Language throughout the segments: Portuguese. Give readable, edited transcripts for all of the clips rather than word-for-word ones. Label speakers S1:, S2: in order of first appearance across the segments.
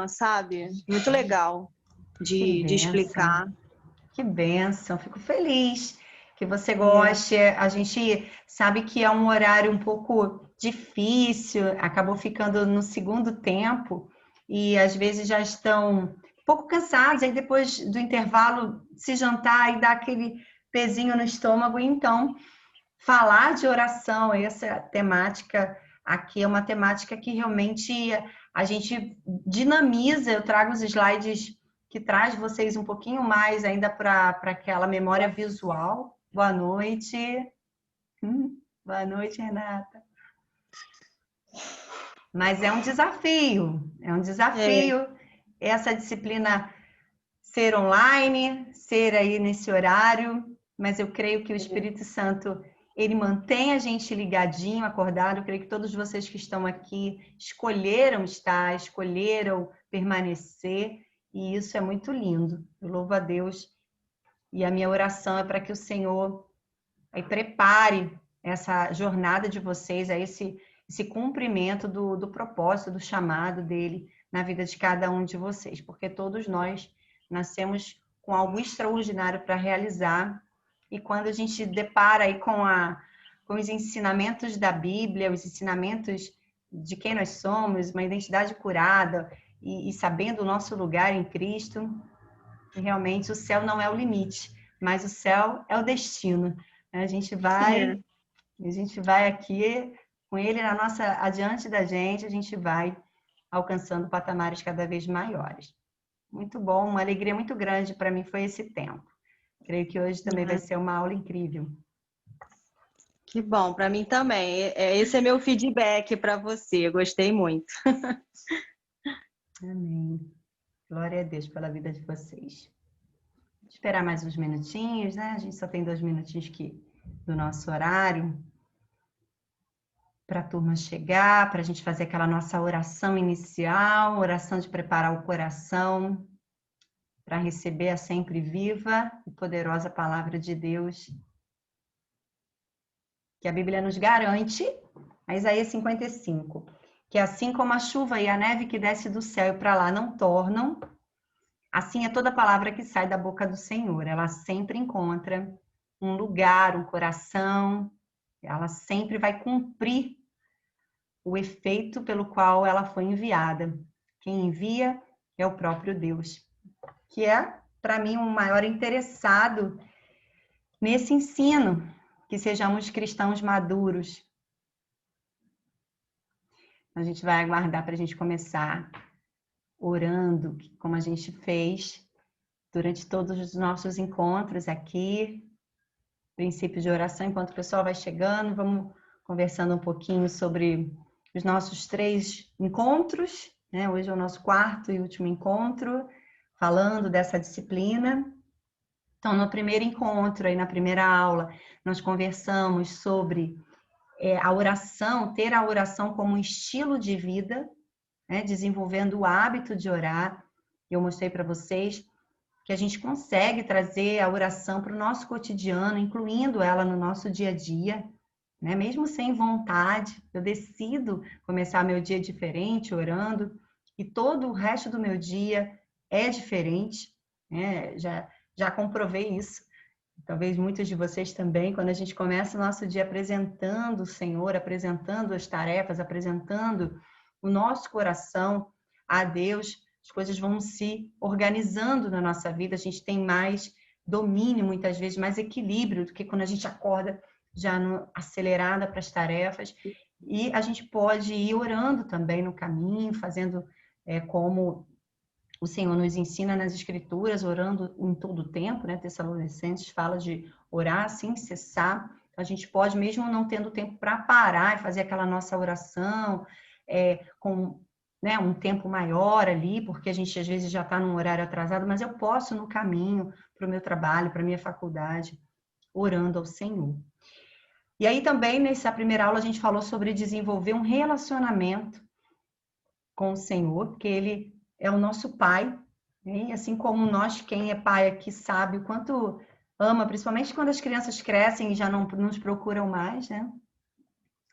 S1: sabe? Muito legal de explicar.
S2: Que bênção, fico feliz que você goste. A gente sabe que é um horário um pouco difícil, acabou ficando no segundo tempo e às vezes já estão um pouco cansados, aí depois do intervalo se jantar e dar aquele pezinho no estômago. Então, falar de oração, essa temática aqui é uma temática que realmente a gente dinamiza. Eu trago os slides que traz vocês um pouquinho mais ainda para aquela memória visual. Boa noite. Boa noite, Renata. Mas é um desafio essa disciplina ser online, ser aí nesse horário, mas eu creio que o Espírito Santo, ele mantém a gente ligadinho, acordado. Eu creio que todos vocês que estão aqui escolheram estar, escolheram permanecer, e isso é muito lindo. Eu louvo a Deus, e a minha oração é para que o Senhor aí prepare essa jornada de vocês, a esse cumprimento do propósito, do chamado dele na vida de cada um de vocês, porque todos nós nascemos com algo extraordinário para realizar, e quando a gente depara aí com os ensinamentos da Bíblia, os ensinamentos de quem nós somos, uma identidade curada e sabendo o nosso lugar em Cristo, realmente o céu não é o limite, mas o céu é o destino. A gente vai aqui com ele adiante da gente, a gente vai alcançando patamares cada vez maiores. Muito bom, uma alegria muito grande para mim foi esse tempo. Creio que hoje também vai ser uma aula incrível.
S1: Que bom, para mim também. Esse é meu feedback para você, eu gostei muito.
S2: Amém. Glória a Deus pela vida de vocês. Vou esperar mais uns minutinhos, né? A gente só tem 2 minutinhos aqui do nosso horário para a turma chegar, para a gente fazer aquela nossa oração inicial, oração de preparar o coração para receber a sempre viva e poderosa palavra de Deus, que a Bíblia nos garante, a Isaías 55, que assim como a chuva e a neve que desce do céu e para lá não tornam, assim é toda palavra que sai da boca do Senhor. Ela sempre encontra um lugar, um coração, ela sempre vai cumprir o efeito pelo qual ela foi enviada. Quem envia é o próprio Deus, que é, para mim, o maior interessado nesse ensino, que sejamos cristãos maduros. A gente vai aguardar para a gente começar orando, como a gente fez durante todos os nossos encontros aqui, princípio de oração. Enquanto o pessoal vai chegando, vamos conversando um pouquinho sobre os nossos 3 encontros, né? Hoje é o nosso 4º e último encontro, falando dessa disciplina. Então, no primeiro encontro, aí na primeira aula, nós conversamos sobre a oração, ter a oração como um estilo de vida, né? Desenvolvendo o hábito de orar. Eu mostrei para vocês que a gente consegue trazer a oração para o nosso cotidiano, incluindo ela no nosso dia a dia, né? Mesmo sem vontade, eu decido começar meu dia diferente, orando, e todo o resto do meu dia é diferente, né? Já comprovei isso. Talvez muitos de vocês também, quando a gente começa o nosso dia apresentando o Senhor, apresentando as tarefas, apresentando o nosso coração a Deus, as coisas vão se organizando na nossa vida, a gente tem mais domínio, muitas vezes, mais equilíbrio do que quando a gente acorda já acelerada para as tarefas. E a gente pode ir orando também no caminho, fazendo como o Senhor nos ensina nas Escrituras, orando em todo o tempo, né? Tessalonicenses fala de orar sem cessar. A gente pode, mesmo não tendo tempo para parar e fazer aquela nossa oração com, né, um tempo maior ali, porque a gente às vezes já está num horário atrasado, mas eu posso no caminho para o meu trabalho, para a minha faculdade, orando ao Senhor. E aí também, nessa primeira aula, a gente falou sobre desenvolver um relacionamento com o Senhor, porque Ele é o nosso Pai, né? Assim como nós, quem é pai aqui sabe o quanto ama, principalmente quando as crianças crescem e já não nos procuram mais, né?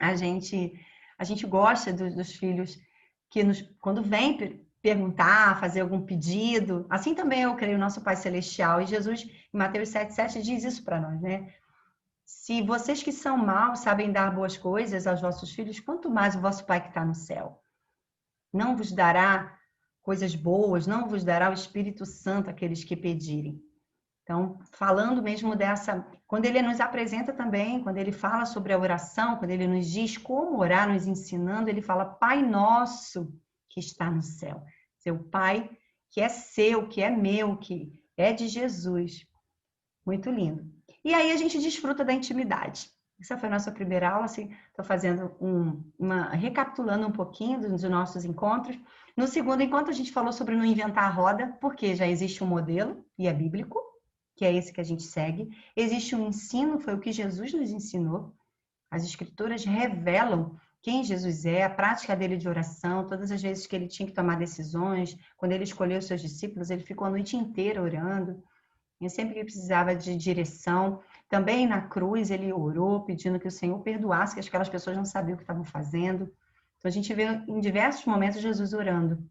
S2: A gente gosta dos filhos que quando vêm perguntar, fazer algum pedido. Assim também eu creio no nosso Pai Celestial. E Jesus, em Mateus 7,7, diz isso para nós, né? Se vocês que são maus sabem dar boas coisas aos vossos filhos, quanto mais o vosso Pai que está no céu. Não vos dará coisas boas, não vos dará o Espírito Santo àqueles que pedirem. Então, falando mesmo dessa... Quando ele nos apresenta também, quando ele fala sobre a oração, quando ele nos diz como orar, nos ensinando, ele fala, Pai nosso que está no céu. Seu Pai que é seu, que é meu, que é de Jesus. Muito lindo. E aí a gente desfruta da intimidade. Essa foi a nossa primeira aula, assim, estou fazendo recapitulando um pouquinho dos nossos encontros. No segundo encontro a gente falou sobre não inventar a roda, porque já existe um modelo, e é bíblico, que é esse que a gente segue. Existe um ensino, foi o que Jesus nos ensinou. As escrituras revelam quem Jesus é, a prática dele de oração, todas as vezes que ele tinha que tomar decisões, quando ele escolheu os seus discípulos, ele ficou a noite inteira orando. E sempre que ele precisava de direção, também na cruz ele orou, pedindo que o Senhor perdoasse, que aquelas pessoas não sabiam o que estavam fazendo. Então a gente vê em diversos momentos Jesus orando.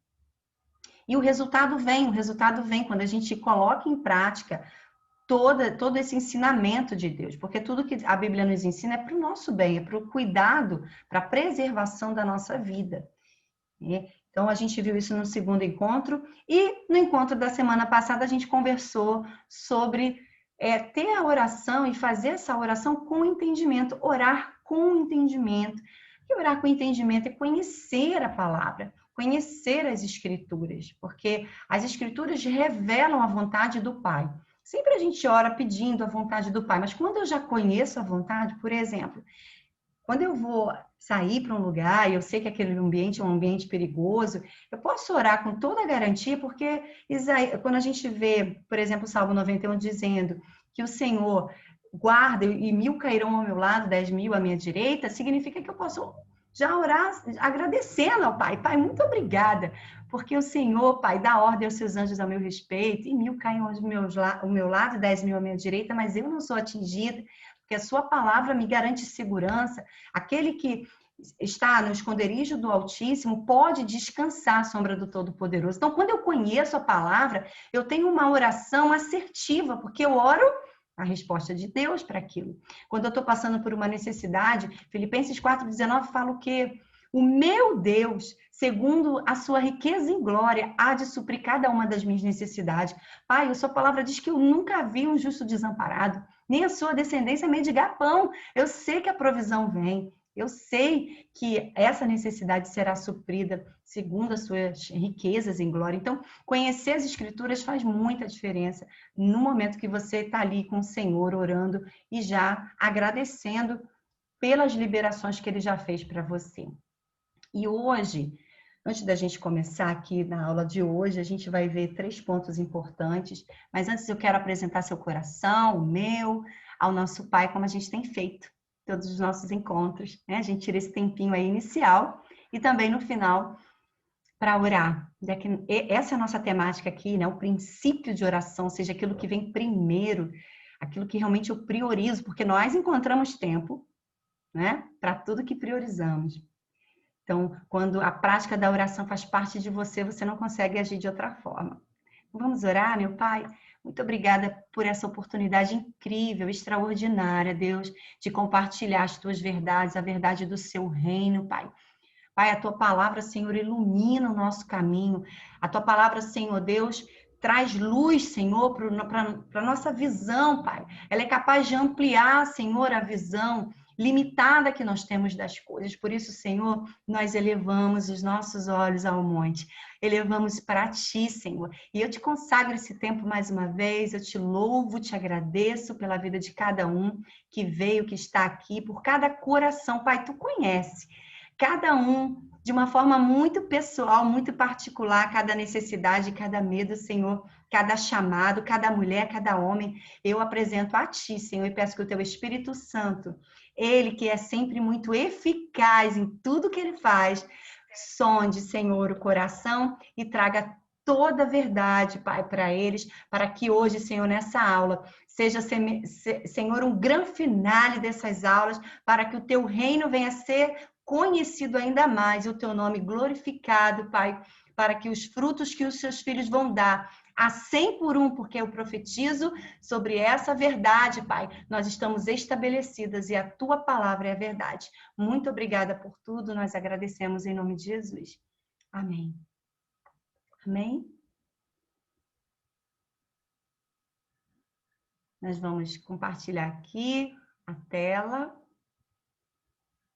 S2: E o resultado vem quando a gente coloca em prática todo esse ensinamento de Deus, porque tudo que a Bíblia nos ensina é para o nosso bem, é para o cuidado, para a preservação da nossa vida. Então, a gente viu isso no segundo encontro, e no encontro da semana passada a gente conversou sobre ter a oração e fazer essa oração com entendimento, orar com entendimento. E orar com entendimento é conhecer a palavra, conhecer as escrituras, porque as escrituras revelam a vontade do Pai. Sempre a gente ora pedindo a vontade do Pai, mas quando eu já conheço a vontade, por exemplo, quando eu vou sair para um lugar e eu sei que aquele ambiente é um ambiente perigoso, eu posso orar com toda a garantia, porque quando a gente vê, por exemplo, o Salmo 91 dizendo que o Senhor guarda e 1000 cairão ao meu lado, 10.000 à minha direita, significa que eu posso já orar agradecendo ao Pai. Pai, muito obrigada, porque o Senhor, Pai, dá ordem aos seus anjos a meu respeito, e 1000 caem ao meu lado, 10.000 à minha direita, mas eu não sou atingida, porque a sua palavra me garante segurança. Aquele que está no esconderijo do Altíssimo pode descansar à sombra do Todo-Poderoso. Então, quando eu conheço a palavra, eu tenho uma oração assertiva, porque eu oro a resposta de Deus para aquilo. Quando eu estou passando por uma necessidade, Filipenses 4,19 fala o quê? O meu Deus, segundo a sua riqueza em glória, há de suprir cada uma das minhas necessidades. Pai, a sua palavra diz que eu nunca vi um justo desamparado, nem a sua descendência mendigar pão. Eu sei que a provisão vem. Eu sei que essa necessidade será suprida segundo as suas riquezas em glória. Então, conhecer as Escrituras faz muita diferença no momento que você está ali com o Senhor orando e já agradecendo pelas liberações que Ele já fez para você. E hoje, antes da gente começar aqui na aula de hoje, a gente vai ver 3 pontos importantes. Mas antes eu quero apresentar seu coração, o meu, ao nosso Pai, como a gente tem feito todos os nossos encontros, né? A gente tira esse tempinho aí inicial e também no final para orar. Essa é a nossa temática aqui, né? O princípio de oração, ou seja, aquilo que vem primeiro, aquilo que realmente eu priorizo, porque nós encontramos tempo, né? Para tudo que priorizamos. Então, quando a prática da oração faz parte de você, você não consegue agir de outra forma. Vamos orar, meu Pai? Muito obrigada por essa oportunidade incrível, extraordinária, Deus, de compartilhar as tuas verdades, a verdade do seu reino, Pai. Pai, a tua palavra, Senhor, ilumina o nosso caminho. A tua palavra, Senhor Deus, traz luz, Senhor, para a nossa visão, Pai. Ela é capaz de ampliar, Senhor, a visão limitada que nós temos das coisas. Por isso, Senhor, nós elevamos os nossos olhos ao monte. Elevamos para ti, Senhor. E eu te consagro esse tempo mais uma vez. Eu te louvo, te agradeço pela vida de cada um que veio, que está aqui, por cada coração. Pai, tu conhece cada um de uma forma muito pessoal, muito particular, cada necessidade, cada medo, Senhor, cada chamado, cada mulher, cada homem. Eu apresento a ti, Senhor, e peço que o teu Espírito Santo, ele que é sempre muito eficaz em tudo que ele faz, sonde, Senhor, o coração e traga toda a verdade, Pai, para eles, para que hoje, Senhor, nessa aula, seja, Senhor, um grande finale dessas aulas, para que o teu reino venha a ser conhecido ainda mais, e o teu nome glorificado, Pai, para que os frutos que os seus filhos vão dar, a 100 por 1, porque eu profetizo sobre essa verdade, Pai. Nós estamos estabelecidas e a tua palavra é a verdade. Muito obrigada por tudo, nós agradecemos em nome de Jesus. Amém. Amém? Nós vamos compartilhar aqui a tela.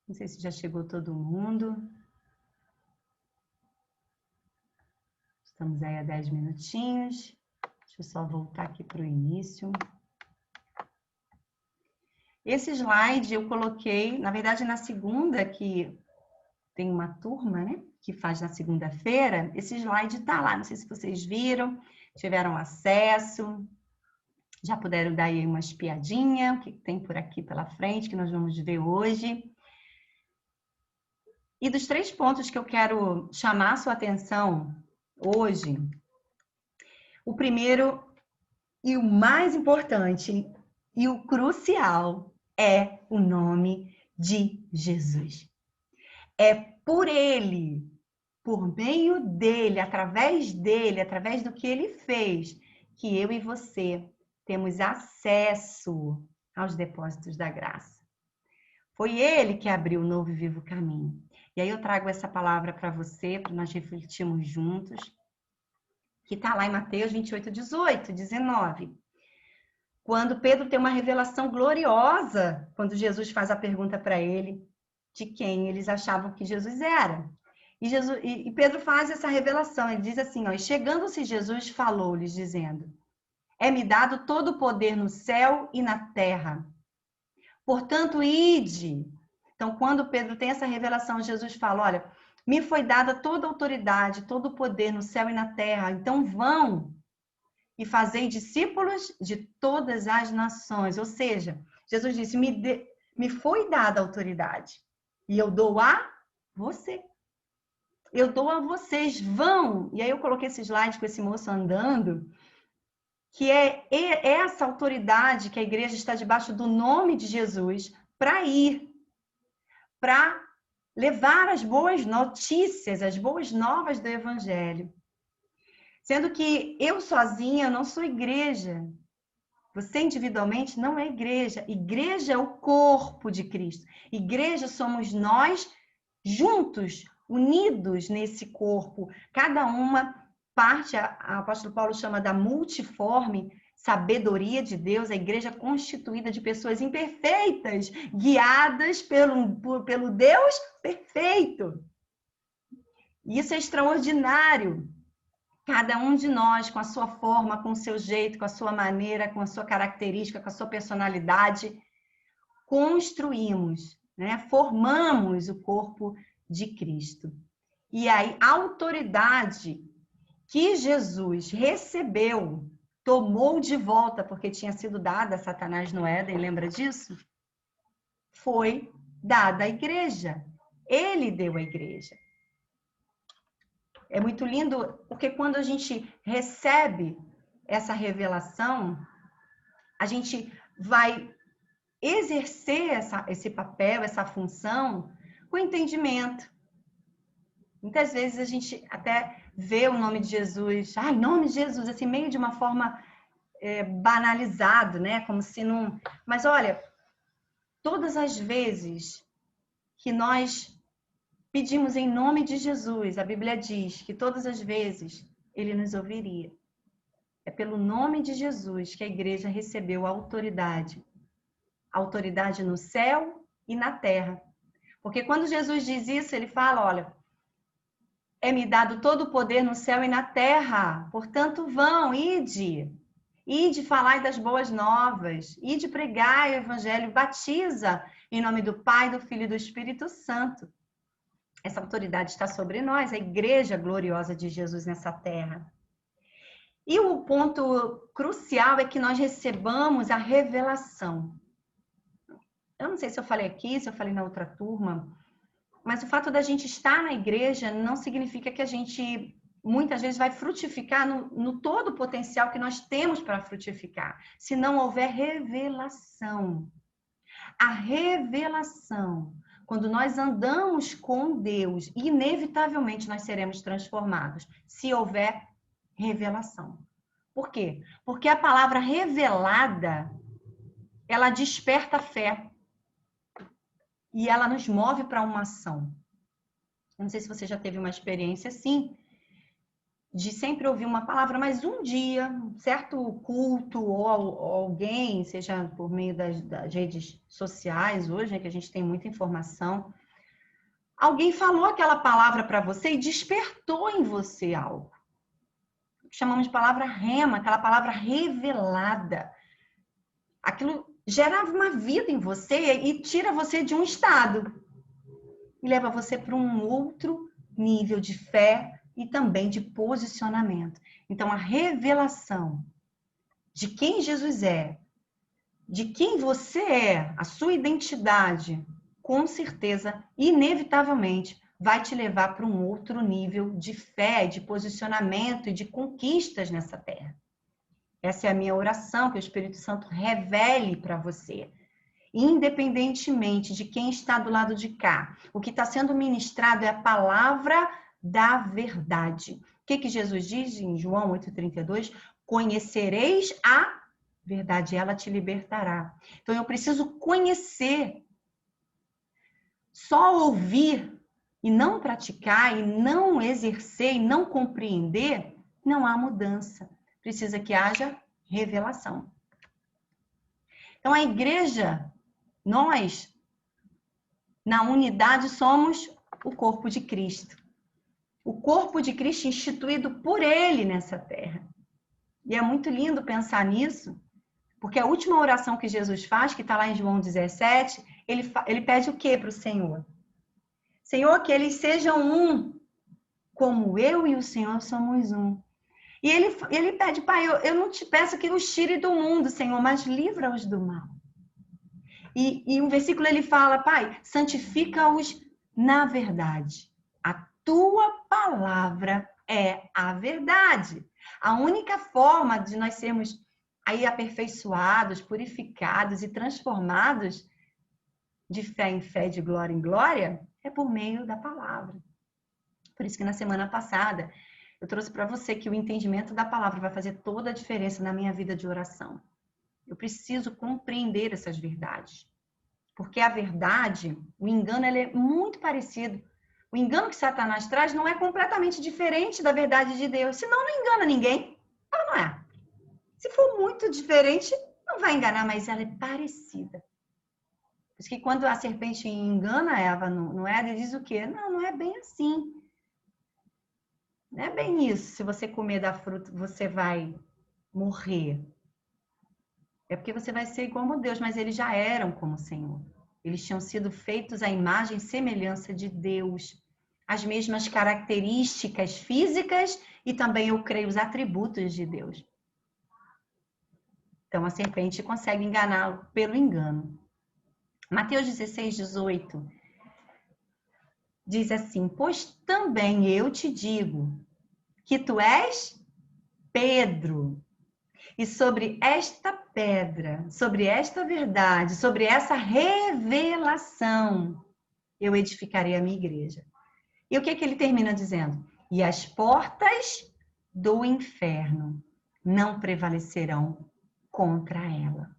S2: Não sei se já chegou todo mundo. Estamos aí a 10 minutinhos. Deixa eu só voltar aqui para o início. Esse slide eu coloquei, na verdade, na segunda, que tem uma turma, né, que faz na segunda-feira. Esse slide está lá. Não sei se vocês viram, tiveram acesso, já puderam dar aí uma espiadinha, o que tem por aqui pela frente, que nós vamos ver hoje. E dos 3 pontos que eu quero chamar a sua atenção hoje, o primeiro e o mais importante e o crucial é o nome de Jesus. É por ele, por meio dele, através do que ele fez, que eu e você temos acesso aos depósitos da graça. Foi ele que abriu o novo e vivo caminho. E aí eu trago essa palavra para você, para nós refletirmos juntos, que está lá em Mateus 28, 18, 19. Quando Pedro tem uma revelação gloriosa, quando Jesus faz a pergunta para ele de quem eles achavam que Jesus era. E Pedro faz essa revelação, ele diz assim, ó, e chegando-se Jesus falou-lhes, dizendo, é-me dado todo o poder no céu e na terra. Portanto, ide. Então, quando Pedro tem essa revelação, Jesus fala, olha, me foi dada toda a autoridade, todo o poder no céu e na terra. Então, vão e fazei discípulos de todas as nações. Ou seja, Jesus disse, me foi dada a autoridade. E eu dou a você. Eu dou a vocês, vão. E aí eu coloquei esse slide com esse moço andando, que é essa autoridade que a igreja está debaixo do nome de Jesus para ir, para levar as boas notícias, as boas novas do evangelho. Sendo que eu sozinha não sou igreja. Você individualmente não é igreja. Igreja é o corpo de Cristo. Igreja somos nós juntos, unidos nesse corpo. Cada uma parte, a apóstolo Paulo chama da multiforme sabedoria de Deus, a igreja constituída de pessoas imperfeitas, guiadas pelo Deus perfeito. Isso é extraordinário. Cada um de nós, com a sua forma, com o seu jeito, com a sua maneira, com a sua característica, com a sua personalidade, construímos, né? Formamos o corpo de Cristo. E aí, a autoridade que Jesus recebeu, tomou de volta, porque tinha sido dada a Satanás no Éden, lembra disso? Foi dada à igreja. Ele deu à igreja. É muito lindo, porque quando a gente recebe essa revelação, a gente vai exercer esse papel, essa função, com entendimento. Muitas vezes a gente até vê o nome de Jesus, em nome de Jesus, assim, meio de uma forma banalizado, né? Como se não... Mas olha, todas as vezes que nós pedimos em nome de Jesus, a Bíblia diz que todas as vezes ele nos ouviria. É pelo nome de Jesus que a igreja recebeu a autoridade. A autoridade no céu e na terra. Porque quando Jesus diz isso, ele fala, olha, é-me dado todo o poder no céu e na terra. Portanto, vão, ide. Ide falar das boas novas. Ide pregar o evangelho, batiza em nome do Pai, do Filho e do Espírito Santo. Essa autoridade está sobre nós, a igreja gloriosa de Jesus nessa terra. E o ponto crucial é que nós recebamos a revelação. Eu não sei se eu falei aqui, se eu falei na outra turma, mas o fato da gente estar na igreja não significa que a gente muitas vezes vai frutificar no todo o potencial que nós temos para frutificar, se não houver revelação. A revelação Quando nós andamos com Deus, inevitavelmente nós seremos transformados, se houver revelação. Por quê? Porque a palavra revelada, ela desperta a fé e ela nos move para uma ação. Eu não sei se você já teve uma experiência assim, de sempre ouvir uma palavra, mas um dia, um certo culto ou alguém, seja por meio das redes sociais hoje, né, que a gente tem muita informação, alguém falou aquela palavra para você e despertou em você algo. Chamamos de palavra rema, aquela palavra revelada. Aquilo gerava uma vida em você e tira você de um estado e leva você para um outro nível de fé e também de posicionamento. Então, a revelação de quem Jesus é, de quem você é, a sua identidade, com certeza, inevitavelmente, vai te levar para um outro nível de fé, de posicionamento e de conquistas nessa terra. Essa é a minha oração, que o Espírito Santo revele para você. Independentemente de quem está do lado de cá, o que está sendo ministrado é a palavra da verdade. O que Jesus diz em João 8,32? Conhecereis a verdade, ela te libertará. Então eu preciso conhecer. Só ouvir e não praticar, e não exercer, e não compreender, não há mudança. Precisa que haja revelação. Então a igreja, nós, na unidade, somos o corpo de Cristo. O corpo de Cristo instituído por Ele nessa terra. E é muito lindo pensar nisso, porque a última oração que Jesus faz, que está lá em João 17, ele pede o quê para o Senhor? Senhor, que eles sejam um, como eu e o Senhor somos um. E ele pede, Pai, eu não te peço que os tire do mundo, Senhor, mas livra-os do mal. E um versículo ele fala, Pai, santifica-os na verdade. A tua palavra é a verdade. A única forma de nós sermos aí aperfeiçoados, purificados e transformados de fé em fé, de glória em glória, é por meio da palavra. Por isso que na semana passada eu trouxe para você que o entendimento da palavra vai fazer toda a diferença na minha vida de oração. Eu preciso compreender essas verdades. Porque a verdade, o engano, ele é muito parecido. O engano que Satanás traz não é completamente diferente da verdade de Deus. Senão não engana ninguém. Não é. Se for muito diferente, não vai enganar, mas ela é parecida. Por isso que quando a serpente engana Eva, não é? Ele diz o quê? Não é bem assim. Não é bem isso. Se você comer da fruta, você vai morrer. É porque você vai ser como Deus, mas eles já eram como o Senhor. Eles tinham sido feitos à imagem e semelhança de Deus. As mesmas características físicas e também, eu creio, os atributos de Deus. Então, a serpente consegue enganá-lo pelo engano. Mateus 16, 18 diz assim, pois também eu te digo que tu és Pedro, e sobre esta pedra, sobre esta verdade, sobre essa revelação, eu edificarei a minha igreja. E o que ele termina dizendo? E as portas do inferno não prevalecerão contra ela.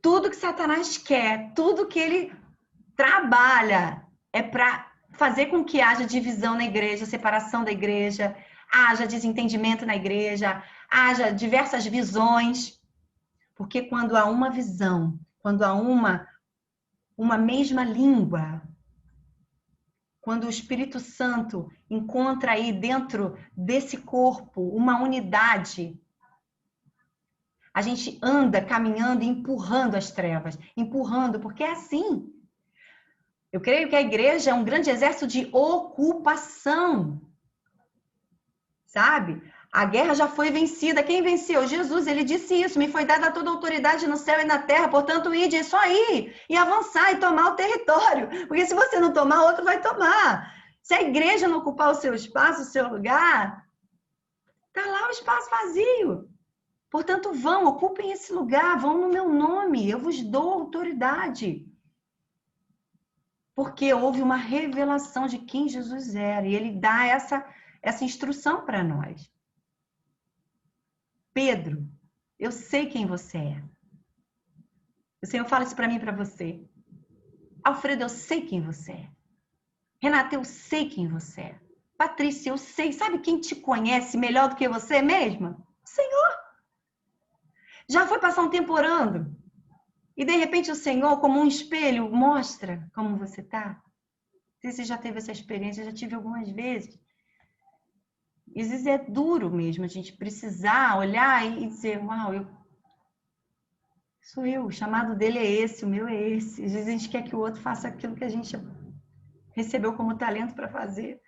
S2: Tudo que Satanás quer, tudo que ele trabalha é para fazer com que haja divisão na igreja, separação da igreja, haja desentendimento na igreja, haja diversas visões. Porque quando há uma visão, quando há uma mesma língua, quando o Espírito Santo encontra aí dentro desse corpo uma unidade, a gente anda caminhando e empurrando as trevas, empurrando, porque é assim. Eu creio que a igreja é um grande exército de ocupação. Sabe? A guerra já foi vencida. Quem venceu? Jesus. Ele disse isso. Me foi dada toda a autoridade no céu e na terra. Portanto, ide, é só ir e avançar e tomar o território. Porque se você não tomar, outro vai tomar. Se a igreja não ocupar o seu espaço, o seu lugar, tá lá o espaço vazio. Portanto, vão, ocupem esse lugar, vão no meu nome. Eu vos dou autoridade. Porque houve uma revelação de quem Jesus era. E ele dá essa instrução para nós. Pedro, eu sei quem você é. O Senhor fala isso para mim e para você. Alfredo, eu sei quem você é. Renata, eu sei quem você é. Patrícia, eu sei. Sabe quem te conhece melhor do que você mesma? O Senhor. Já foi passar um tempo orando. E de repente o Senhor, como um espelho, mostra como você está. Não sei se você já teve essa experiência, eu já tive algumas vezes. E às vezes é duro mesmo a gente precisar olhar e dizer, uau, sou eu, o chamado dele é esse, o meu é esse. Às vezes a gente quer que o outro faça aquilo que a gente recebeu como talento para fazer.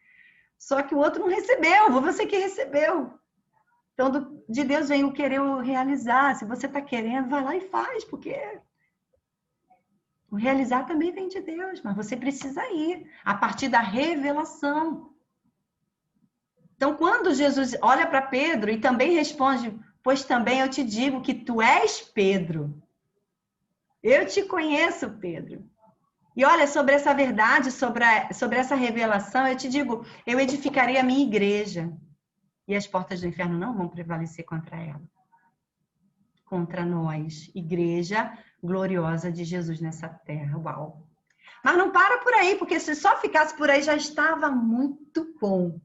S2: Só que o outro não recebeu, você que recebeu. Então, de Deus vem o querer o realizar. Se você está querendo, vai lá e faz, porque o realizar também vem de Deus, mas você precisa ir a partir da revelação. Então, quando Jesus olha para Pedro e também responde, pois também eu te digo que tu és Pedro. Eu te conheço, Pedro. E olha, sobre essa verdade, sobre essa revelação, eu te digo, eu edificarei a minha igreja. E as portas do inferno não vão prevalecer contra ela. Contra nós, igreja gloriosa de Jesus nessa terra. Uau! Mas não para por aí, porque se só ficasse por aí já estava muito bom.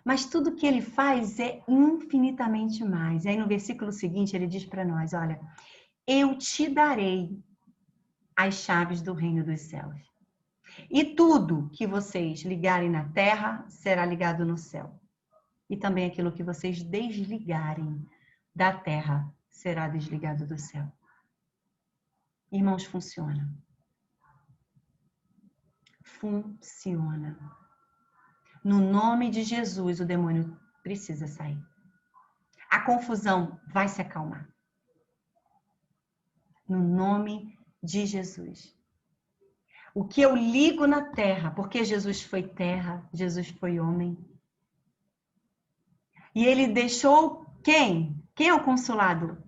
S2: Mas tudo que ele faz é infinitamente mais. E aí no versículo seguinte ele diz para nós, olha, eu te darei as chaves do reino dos céus. E tudo que vocês ligarem na terra será ligado no céu. E também aquilo que vocês desligarem da terra será desligado do céu. Irmãos, funciona. Funciona. No nome de Jesus, o demônio precisa sair. A confusão vai se acalmar. No nome de Jesus. O que eu ligo na terra, porque Jesus foi terra, Jesus foi homem. E ele deixou quem? Quem é o Consolador?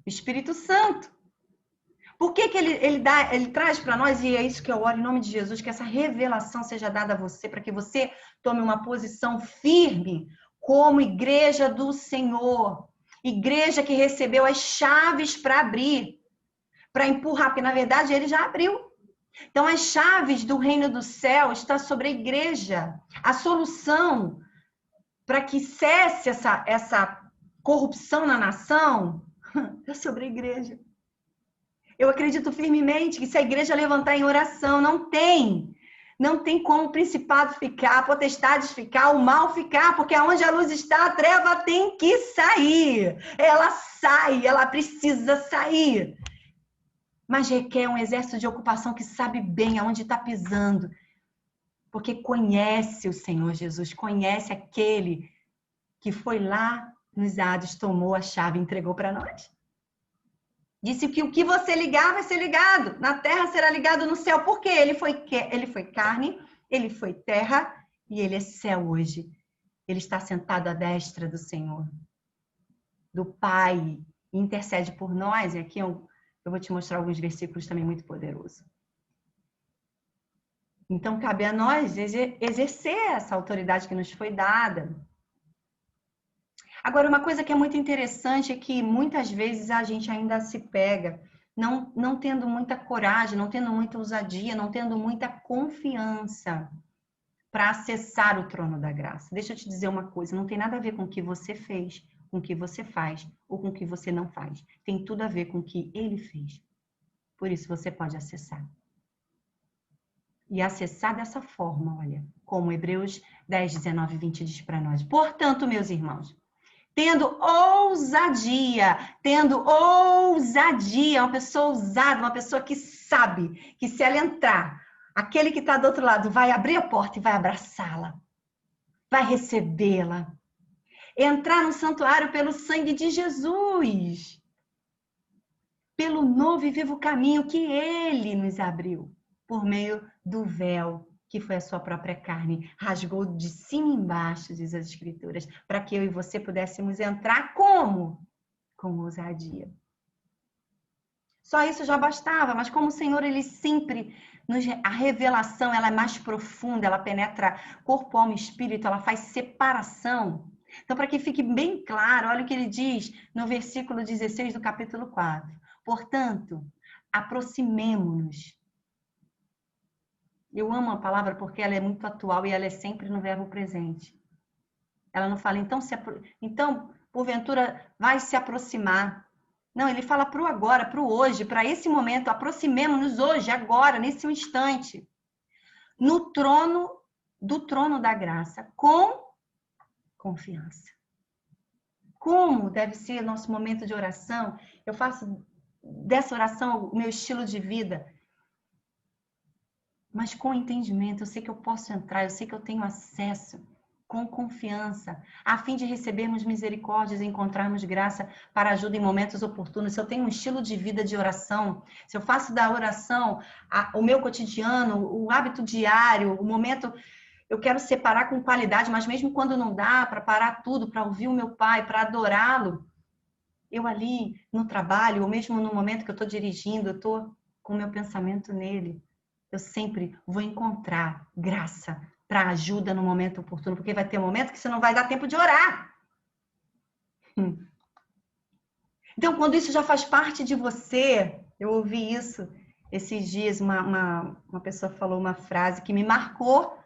S2: O Espírito Santo. Por que ele traz para nós, e é isso que eu oro em nome de Jesus, que essa revelação seja dada a você, para que você tome uma posição firme como igreja do Senhor. Igreja que recebeu as chaves para abrir, para empurrar, porque na verdade ele já abriu. Então as chaves do reino do céu estão sobre a igreja. A solução para que cesse essa corrupção na nação é sobre a igreja. Eu acredito firmemente que se a igreja levantar em oração, não tem como o principado ficar, potestades ficar, o mal ficar, porque aonde a luz está, a treva tem que sair. Ela sai, ela precisa sair. Mas requer um exército de ocupação que sabe bem aonde está pisando, porque conhece o Senhor Jesus, conhece aquele que foi lá nos Hades, tomou a chave e entregou para nós. Disse que o que você ligar vai ser ligado. Na terra será ligado no céu. Por quê? Ele foi carne, ele foi terra e ele é céu hoje. Ele está sentado à destra do Senhor, do Pai, e intercede por nós. E aqui eu vou te mostrar alguns versículos também muito poderosos. Então, cabe a nós exercer essa autoridade que nos foi dada. Agora, uma coisa que é muito interessante é que muitas vezes a gente ainda se pega não tendo muita coragem, não tendo muita ousadia, não tendo muita confiança para acessar o trono da graça. Deixa eu te dizer uma coisa, não tem nada a ver com o que você fez, com o que você faz ou com o que você não faz. Tem tudo a ver com o que ele fez. Por isso você pode acessar. E acessar dessa forma, olha, como Hebreus 10, 19 e 20 diz para nós. Portanto, meus irmãos, tendo ousadia, uma pessoa ousada, uma pessoa que sabe que se ela entrar, aquele que está do outro lado vai abrir a porta e vai abraçá-la, vai recebê-la. Entrar no santuário pelo sangue de Jesus, pelo novo e vivo caminho que ele nos abriu, por meio do véu, que foi a sua própria carne, rasgou de cima e embaixo, diz as Escrituras, para que eu e você pudéssemos entrar como? Com ousadia. Só isso já bastava, mas como o Senhor, ele sempre A revelação, ela é mais profunda, ela penetra corpo, alma e espírito, ela faz separação. Então, para que fique bem claro, olha o que ele diz no versículo 16 do capítulo 4. Portanto, aproximemo-nos. Eu amo a palavra porque ela é muito atual e ela é sempre no verbo presente. Ela não fala, então porventura, vai se aproximar. Não, ele fala para o agora, para o hoje, para esse momento. Aproximemo-nos hoje, agora, nesse instante. Do trono da graça, com confiança. Como deve ser nosso momento de oração? Eu faço dessa oração o meu estilo de vida. Mas com entendimento, eu sei que eu posso entrar, eu sei que eu tenho acesso. Com confiança, a fim de recebermos misericórdias e encontrarmos graça para ajuda em momentos oportunos. Se eu tenho um estilo de vida de oração, se eu faço da oração o meu cotidiano, o hábito diário, o momento, eu quero separar com qualidade, mas mesmo quando não dá, para parar tudo, para ouvir o meu Pai, para adorá-lo, eu ali no trabalho, ou mesmo no momento que eu estou dirigindo, eu estou com o meu pensamento nele. Eu sempre vou encontrar graça para ajuda no momento oportuno, porque vai ter um momento que você não vai dar tempo de orar. Então, quando isso já faz parte de você, eu ouvi isso esses dias, uma pessoa falou uma frase que me marcou.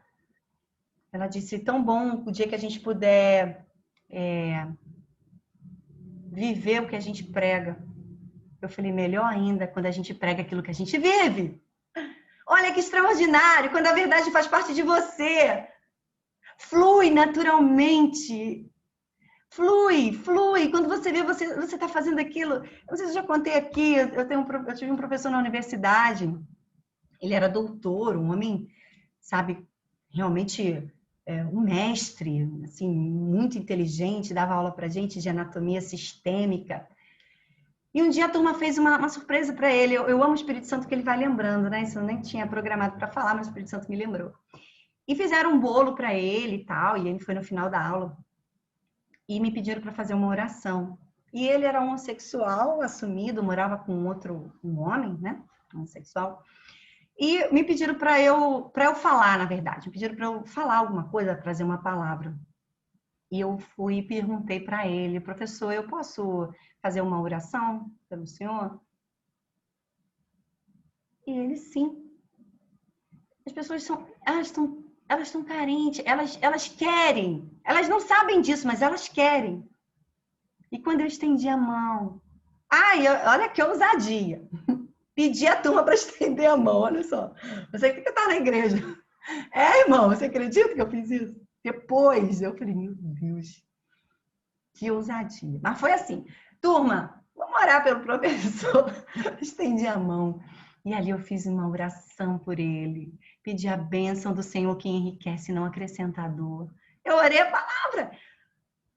S2: Ela disse, tão bom o dia que a gente puder viver o que a gente prega. Eu falei, melhor ainda quando a gente prega aquilo que a gente vive. Olha que extraordinário, quando a verdade faz parte de você. Flui naturalmente. Flui. Quando você vê, você está fazendo aquilo. Eu não sei se eu já contei aqui, eu tive um professor na universidade. Ele era doutor, um homem, sabe, realmente um mestre, assim, muito inteligente, dava aula para gente de anatomia sistêmica. E um dia a turma fez uma surpresa para ele. Eu amo o Espírito Santo que ele vai lembrando, né? Isso eu nem tinha programado para falar, mas o Espírito Santo me lembrou. E fizeram um bolo para ele e tal, e ele foi no final da aula. E me pediram para fazer uma oração. E ele era homossexual, assumido, morava com um homem, né? Homossexual. E me pediram para eu falar, na verdade. Me pediram para eu falar alguma coisa, trazer uma palavra. E eu fui e perguntei para ele, professor, eu posso fazer uma oração pelo senhor? E ele, sim. As pessoas elas estão carentes, elas querem. Elas não sabem disso, mas elas querem. E quando eu estendi a mão, olha que ousadia. Pedi a turma para estender a mão, olha só. Você que está na igreja. Irmão, você acredita que eu fiz isso? Depois eu falei, meu Deus, que ousadia. Mas foi assim, turma, vamos orar pelo professor. Estendi a mão. E ali eu fiz uma oração por ele. Pedi a bênção do Senhor que enriquece, não acrescenta dor. Eu orei a palavra.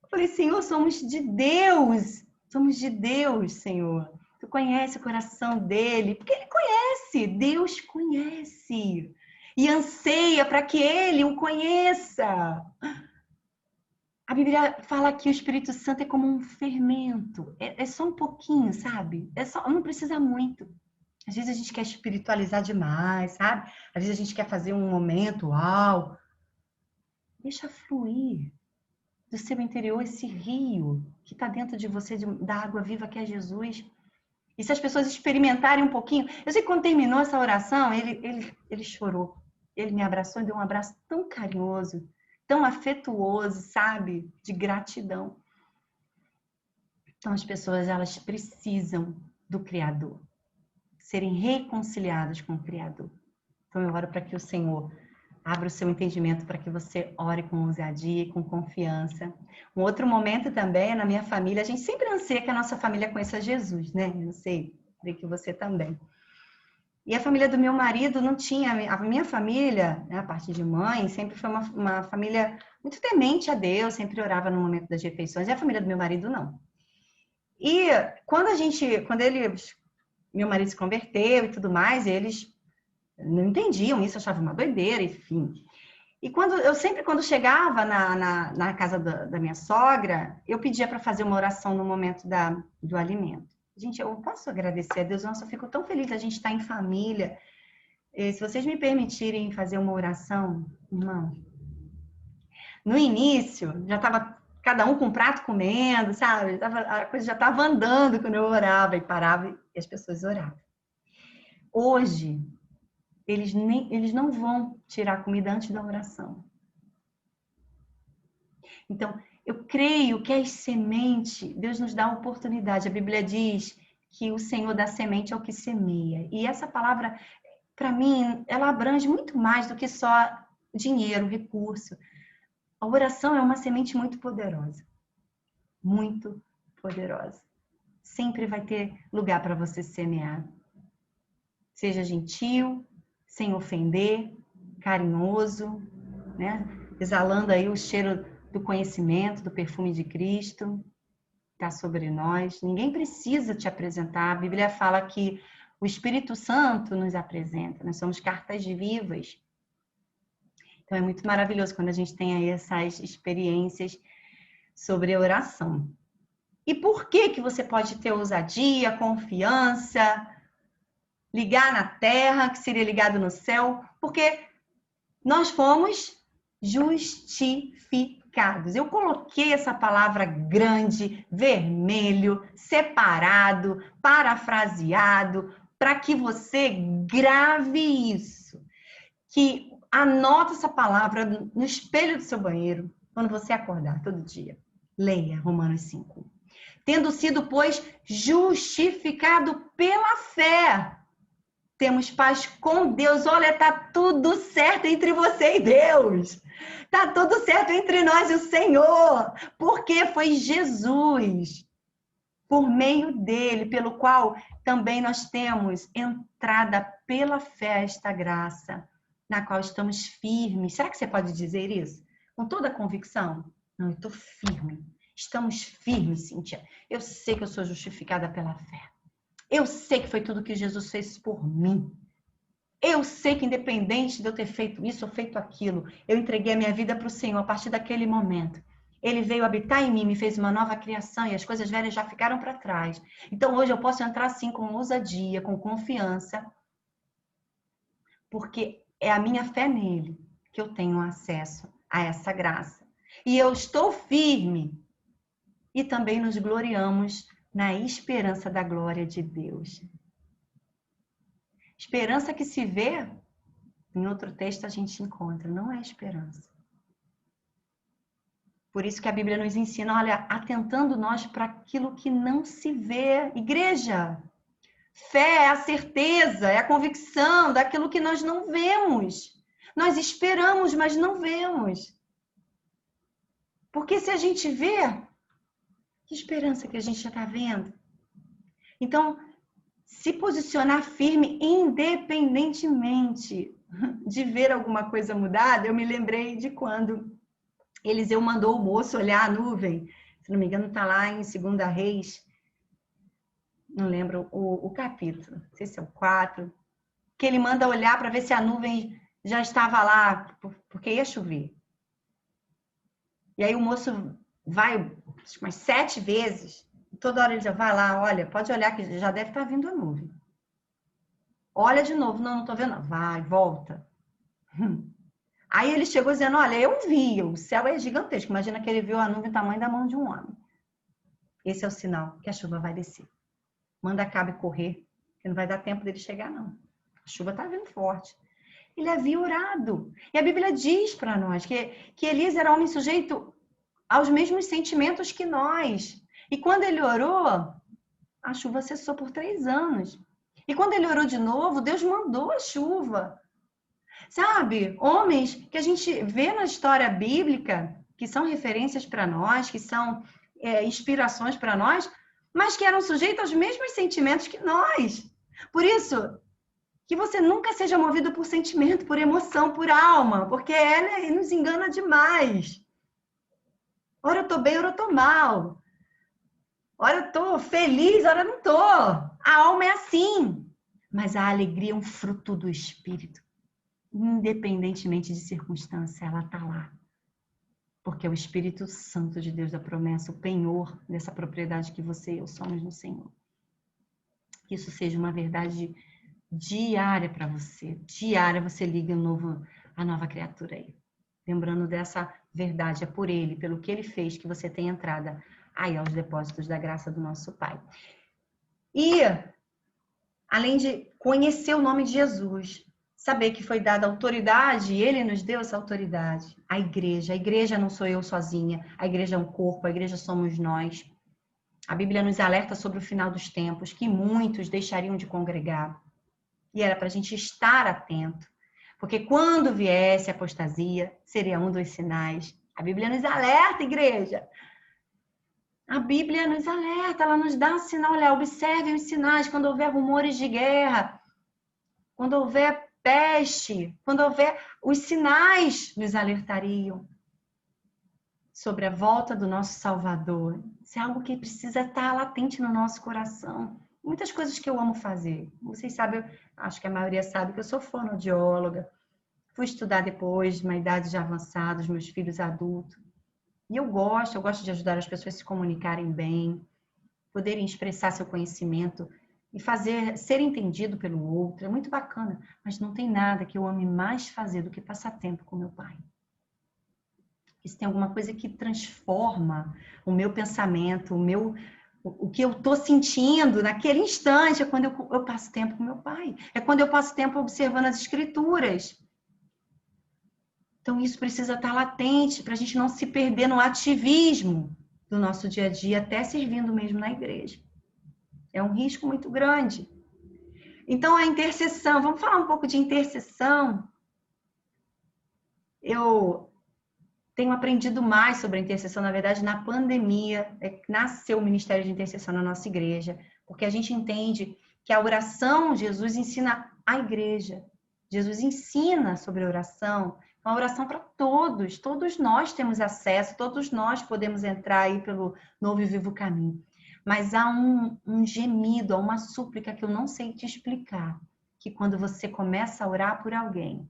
S2: Eu falei, Senhor, somos de Deus. Somos de Deus, Senhor. Tu conhece o coração dele. Porque ele conhece. Deus conhece. E anseia para que ele o conheça. A Bíblia fala que o Espírito Santo é como um fermento. É só um pouquinho, sabe? Não precisa muito. Às vezes a gente quer espiritualizar demais, sabe? Às vezes a gente quer fazer um momento, uau. Deixa fluir do seu interior esse rio que está dentro de você, da água viva que é Jesus. E se as pessoas experimentarem um pouquinho... Eu sei que quando terminou essa oração, ele chorou. Ele me abraçou e deu um abraço tão carinhoso, tão afetuoso, sabe? De gratidão. Então as pessoas, elas precisam do Criador. Serem reconciliadas com o Criador. Então eu oro para que o Senhor abra o seu entendimento, para que você ore com ousadia e com confiança. Um outro momento também é na minha família. A gente sempre anseia que a nossa família conheça Jesus, né? Eu sei, creio que você também. E a família do meu marido não tinha... A minha família, né, a parte de mãe, sempre foi uma família muito temente a Deus, sempre orava no momento das refeições. E a família do meu marido, não. E quando meu marido se converteu e tudo mais, eles não entendiam isso, achavam uma doideira, enfim. E quando chegava na casa da minha sogra, eu pedia para fazer uma oração no momento do alimento. Gente, eu posso agradecer a Deus, nossa, eu fico tão feliz a gente estar em família, se vocês me permitirem fazer uma oração, irmão, no início, já estava cada um com um prato comendo, sabe? A coisa já estava andando quando eu orava e parava e as pessoas oravam. Hoje, eles não vão tirar a comida antes da oração. Então, eu creio que as sementes, Deus nos dá a oportunidade. A Bíblia diz que o Senhor dá semente ao que semeia. E essa palavra, para mim, ela abrange muito mais do que só dinheiro, recurso. A oração é uma semente muito poderosa. Muito poderosa. Sempre vai ter lugar para você semear. Seja gentil, sem ofender, carinhoso, né? Exalando aí o cheiro do conhecimento, do perfume de Cristo, está sobre nós. Ninguém precisa te apresentar. A Bíblia fala que o Espírito Santo nos apresenta. Nós somos cartas vivas. Então é muito maravilhoso quando a gente tem aí essas experiências sobre a oração. E por que você pode ter ousadia, confiança, ligar na terra, que seria ligado no céu? Porque nós fomos justificados. Eu coloquei essa palavra grande, vermelho, separado, parafraseado, para que você grave isso. Que anota essa palavra no espelho do seu banheiro, quando você acordar todo dia. Leia Romanos 5. Tendo sido, pois, justificado pela fé, temos paz com Deus. Olha, tá tudo certo entre você e Deus. Tá tudo certo entre nós e o Senhor. Porque foi Jesus, por meio dele, pelo qual também nós temos entrada pela fé a esta graça, na qual estamos firmes. Será que você pode dizer isso? Com toda a convicção? Não, eu estou firme. Estamos firmes, Cíntia. Eu sei que eu sou justificada pela fé. Eu sei que foi tudo que Jesus fez por mim. Eu sei que independente de eu ter feito isso ou feito aquilo, eu entreguei a minha vida para o Senhor a partir daquele momento. Ele veio habitar em mim, me fez uma nova criação e as coisas velhas já ficaram para trás. Então hoje eu posso entrar assim com ousadia, com confiança, porque é a minha fé nele que eu tenho acesso a essa graça. E eu estou firme. E também nos gloriamos na esperança da glória de Deus. Esperança que se vê, em outro texto a gente encontra, não é esperança. Por isso que a Bíblia nos ensina, olha, atentando nós para aquilo que não se vê. Igreja, fé é a certeza, é a convicção daquilo que nós não vemos. Nós esperamos, mas não vemos. Porque se a gente vê, que esperança que a gente já está vendo? Então, se posicionar firme independentemente de ver alguma coisa mudada, eu me lembrei de quando Eliseu mandou o moço olhar a nuvem. Se não me engano, está lá em 2 Reis. Não lembro o capítulo. Não sei se é o 4. Que ele manda olhar para ver se a nuvem já estava lá, porque ia chover. E aí o moço vai umas 7 vezes. Toda hora ele já vai lá, olha, pode olhar que já deve estar vindo a nuvem. Olha de novo, não estou vendo. Vai, volta. Aí ele chegou dizendo, olha, eu vi, o céu é gigantesco. Imagina que ele viu a nuvem do tamanho da mão de um homem. Esse é o sinal que a chuva vai descer. Manda Acabe correr, que não vai dar tempo dele chegar, não. A chuva está vindo forte. Ele havia orado. E a Bíblia diz para nós que Elias era homem sujeito aos mesmos sentimentos que nós. E quando ele orou, a chuva cessou por 3 anos. E quando ele orou de novo, Deus mandou a chuva. Sabe? Homens que a gente vê na história bíblica, que são referências para nós, que são inspirações para nós, mas que eram sujeitos aos mesmos sentimentos que nós. Por isso, que você nunca seja movido por sentimento, por emoção, por alma, porque ela nos engana demais. Ora eu tô bem, ora eu tô mal. Ora eu tô feliz, ora eu não tô. A alma é assim. Mas a alegria é um fruto do Espírito. Independentemente de circunstância, ela tá lá. Porque é o Espírito Santo de Deus da promessa, o penhor dessa propriedade que você e eu somos no Senhor. Que isso seja uma verdade diária para você. Diária você liga a nova criatura aí. Lembrando dessa verdade, é por Ele, pelo que Ele fez, que você tem entrada aí aos depósitos da graça do nosso Pai. E, além de conhecer o nome de Jesus, saber que foi dada autoridade, Ele nos deu essa autoridade. A igreja não sou eu sozinha, a igreja é um corpo, a igreja somos nós. A Bíblia nos alerta sobre o final dos tempos, que muitos deixariam de congregar. E era para a gente estar atento. Porque quando viesse a apostasia, seria um dos sinais. A Bíblia nos alerta, igreja. A Bíblia nos alerta, ela nos dá um sinal. Olha, observem os sinais quando houver rumores de guerra, quando houver peste, quando houver... Os sinais nos alertariam sobre a volta do nosso Salvador. Isso é algo que precisa estar latente no nosso coração. Muitas coisas que eu amo fazer. Vocês sabem, acho que a maioria sabe que eu sou fonoaudióloga. Fui estudar depois, uma idade já avançada, os meus filhos adultos. E eu gosto de ajudar as pessoas a se comunicarem bem, poderem expressar seu conhecimento e ser entendido pelo outro. É muito bacana, mas não tem nada que eu ame mais fazer do que passar tempo com meu pai. Se tem alguma coisa que transforma o meu pensamento, o que eu estou sentindo naquele instante, é quando eu passo tempo com meu pai. É quando eu passo tempo observando as escrituras. Então, isso precisa estar latente para a gente não se perder no ativismo do nosso dia a dia, até servindo mesmo na igreja. É um risco muito grande. Então, a intercessão, vamos falar um pouco de intercessão. Eu tenho aprendido mais sobre a intercessão, na verdade, na pandemia, nasceu o Ministério de Intercessão na nossa igreja, porque a gente entende que a oração, Jesus ensina a igreja. Jesus ensina sobre a oração, uma oração para todos nós temos acesso, todos nós podemos entrar aí pelo novo e vivo caminho. Mas há um gemido, há uma súplica que eu não sei te explicar, que quando você começa a orar por alguém,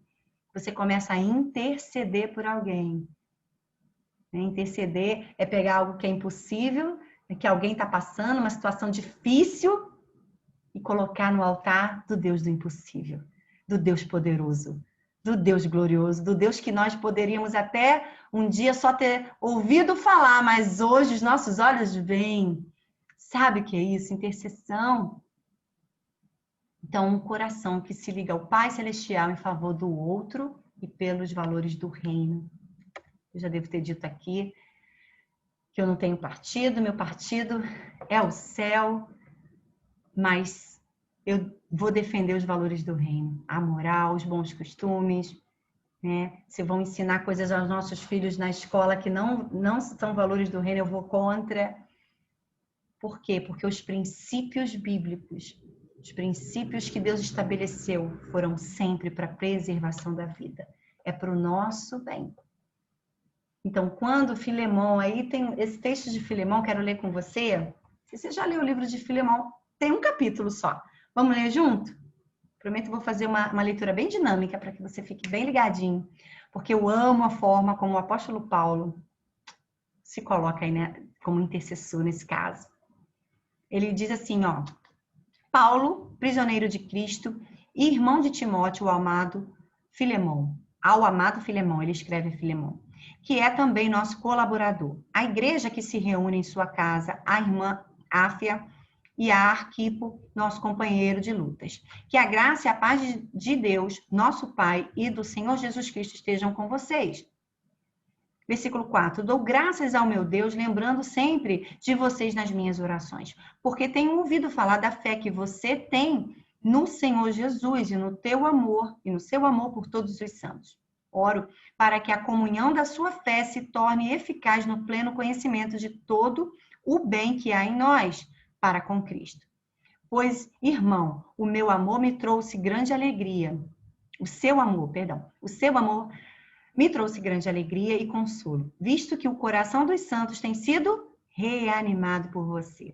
S2: você começa a interceder por alguém. Interceder é pegar algo que é impossível, que alguém está passando, uma situação difícil, e colocar no altar do Deus do impossível, do Deus poderoso, do Deus glorioso, do Deus que nós poderíamos até um dia só ter ouvido falar, mas hoje os nossos olhos veem. Sabe o que é isso? Intercessão. Então, um coração que se liga ao Pai Celestial em favor do outro e pelos valores do reino. Eu já devo ter dito aqui que eu não tenho partido, meu partido é o céu, mas eu vou defender os valores do reino, a moral, os bons costumes, né? Se vão ensinar coisas aos nossos filhos na escola que não são valores do reino, eu vou contra. Por quê? Porque os princípios bíblicos, os princípios que Deus estabeleceu foram sempre para a preservação da vida. É para o nosso bem. Então, quando Filemão, aí tem esse texto de Filemão, quero ler com você. Se você já leu o livro de Filemão, tem um capítulo só. Vamos ler junto? Prometo que vou fazer uma leitura bem dinâmica para que você fique bem ligadinho, porque eu amo a forma como o apóstolo Paulo se coloca aí, né, como intercessor nesse caso. Ele diz assim, ó: Paulo, prisioneiro de Cristo, e irmão de Timóteo, o amado Filemão. Ao amado Filemão, ele escreve Filemão, que é também nosso colaborador. A igreja que se reúne em sua casa, a irmã Áfia e a Arquipo, nosso companheiro de lutas. Que a graça e a paz de Deus, nosso Pai, e do Senhor Jesus Cristo estejam com vocês. Versículo 4. Dou graças ao meu Deus, lembrando sempre de vocês nas minhas orações, porque tenho ouvido falar da fé que você tem no Senhor Jesus e no teu amor, e no seu amor por todos os santos. Oro para que a comunhão da sua fé se torne eficaz no pleno conhecimento de todo o bem que há em nós, para com Cristo. Pois, irmão, o meu amor me trouxe grande alegria. O seu amor me trouxe grande alegria e consolo, visto que o coração dos santos tem sido reanimado por você.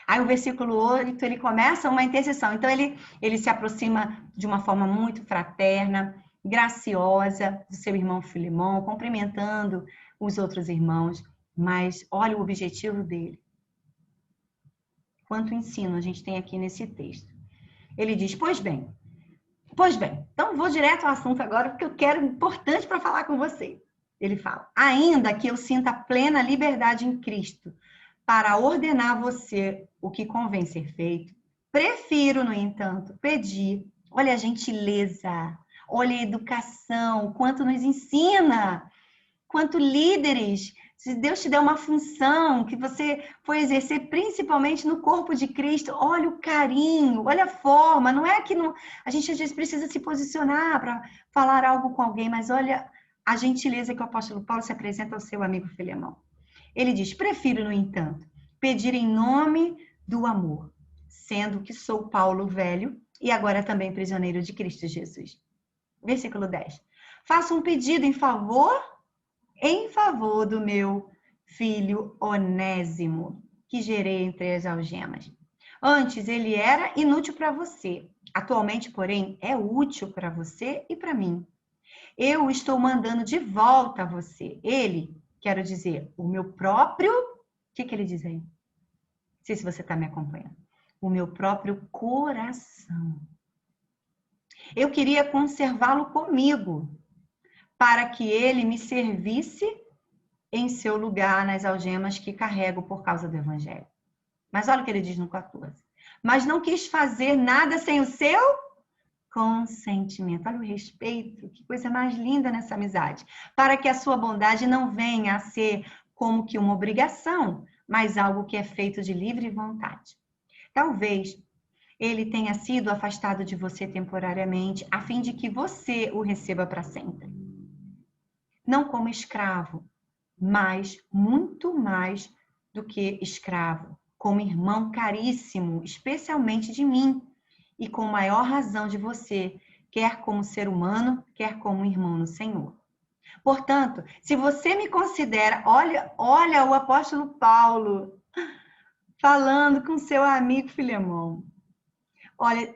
S2: Aí o versículo 8, ele começa uma intercessão. Então, ele se aproxima de uma forma muito fraterna, graciosa, do seu irmão Filemão, cumprimentando os outros irmãos. Mas olha o objetivo dele. Quanto ensino a gente tem aqui nesse texto. Ele diz, pois bem, então vou direto ao assunto agora, porque eu quero importante para falar com você. Ele fala, ainda que eu sinta plena liberdade em Cristo para ordenar a você o que convém ser feito, prefiro, no entanto, pedir, olha a gentileza, olha a educação, quanto nos ensina, quanto líderes, se Deus te der uma função que você foi exercer principalmente no corpo de Cristo, olha o carinho, olha a forma, não é que não, a gente às vezes precisa se posicionar para falar algo com alguém, mas olha a gentileza que o apóstolo Paulo se apresenta ao seu amigo Filemão. Ele diz, prefiro, no entanto, pedir em nome do amor, sendo que sou Paulo velho e agora também prisioneiro de Cristo Jesus. Versículo 10. Faço um pedido em favor do meu filho Onésimo, que gerei entre as algemas. Antes ele era inútil para você. Atualmente, porém, é útil para você e para mim. Eu o estou mandando de volta a você. Ele, quero dizer, o meu próprio... O que ele diz aí? Não sei se você está me acompanhando. O meu próprio coração. Eu queria conservá-lo comigo, para que ele me servisse em seu lugar nas algemas que carrego por causa do Evangelho. Mas olha o que ele diz no 14. Mas não quis fazer nada sem o seu consentimento. Olha o respeito, que coisa mais linda nessa amizade. Para que a sua bondade não venha a ser como que uma obrigação, mas algo que é feito de livre vontade. Talvez ele tenha sido afastado de você temporariamente, a fim de que você o receba para sempre. Não como escravo, mas muito mais do que escravo, como irmão caríssimo, especialmente de mim, e com maior razão de você, quer como ser humano, quer como irmão no Senhor. Portanto, se você me considera, olha o apóstolo Paulo falando com seu amigo Filemão. Olha,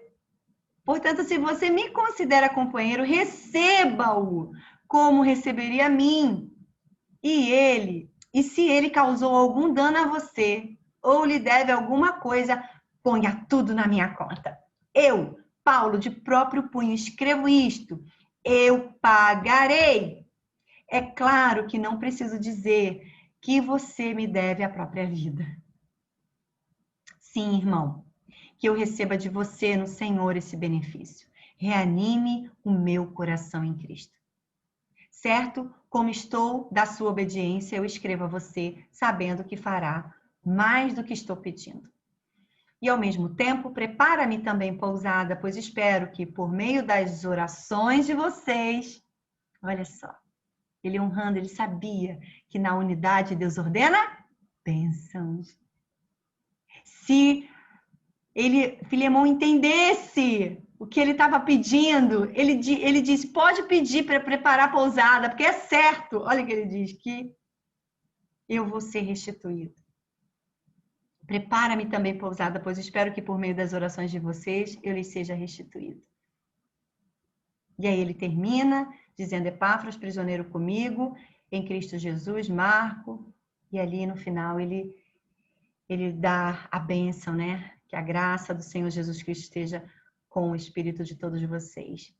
S2: portanto, se você me considera companheiro, receba-o como receberia a mim. E se ele causou algum dano a você, ou lhe deve alguma coisa, ponha tudo na minha conta. Eu, Paulo, de próprio punho, escrevo isto. Eu pagarei. É claro que não preciso dizer que você me deve a própria vida. Sim, irmão, que eu receba de você no Senhor esse benefício. Reanime o meu coração em Cristo. Certo? Como estou da sua obediência, eu escrevo a você, sabendo que fará mais do que estou pedindo. E ao mesmo tempo, prepara-me também, pousada, pois espero que por meio das orações de vocês, olha só, ele honrando, ele sabia que na unidade Deus ordena bênçãos. Se Filemão entendesse o que ele estava pedindo, ele disse, pode pedir para preparar a pousada, porque é certo, olha o que ele diz, que eu vou ser restituído. Prepara-me também, pousada, pois espero que por meio das orações de vocês eu lhes seja restituído. E aí ele termina dizendo, Epáfras, prisioneiro comigo, em Cristo Jesus, Marco, e ali no final ele dá a bênção, né? Que a graça do Senhor Jesus Cristo esteja com o espírito de todos vocês.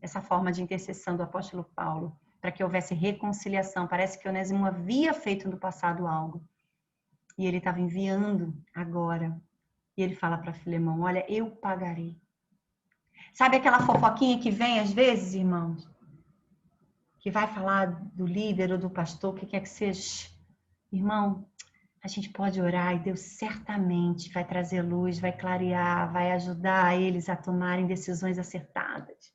S2: Essa forma de intercessão do apóstolo Paulo, para que houvesse reconciliação. Parece que Onésimo havia feito no passado algo. E ele estava enviando agora. E ele fala para Filemão, olha, eu pagarei. Sabe aquela fofoquinha que vem às vezes, irmãos? Que vai falar do líder ou do pastor, o que quer que seja. Irmão, a gente pode orar e Deus certamente vai trazer luz, vai clarear, vai ajudar eles a tomarem decisões acertadas.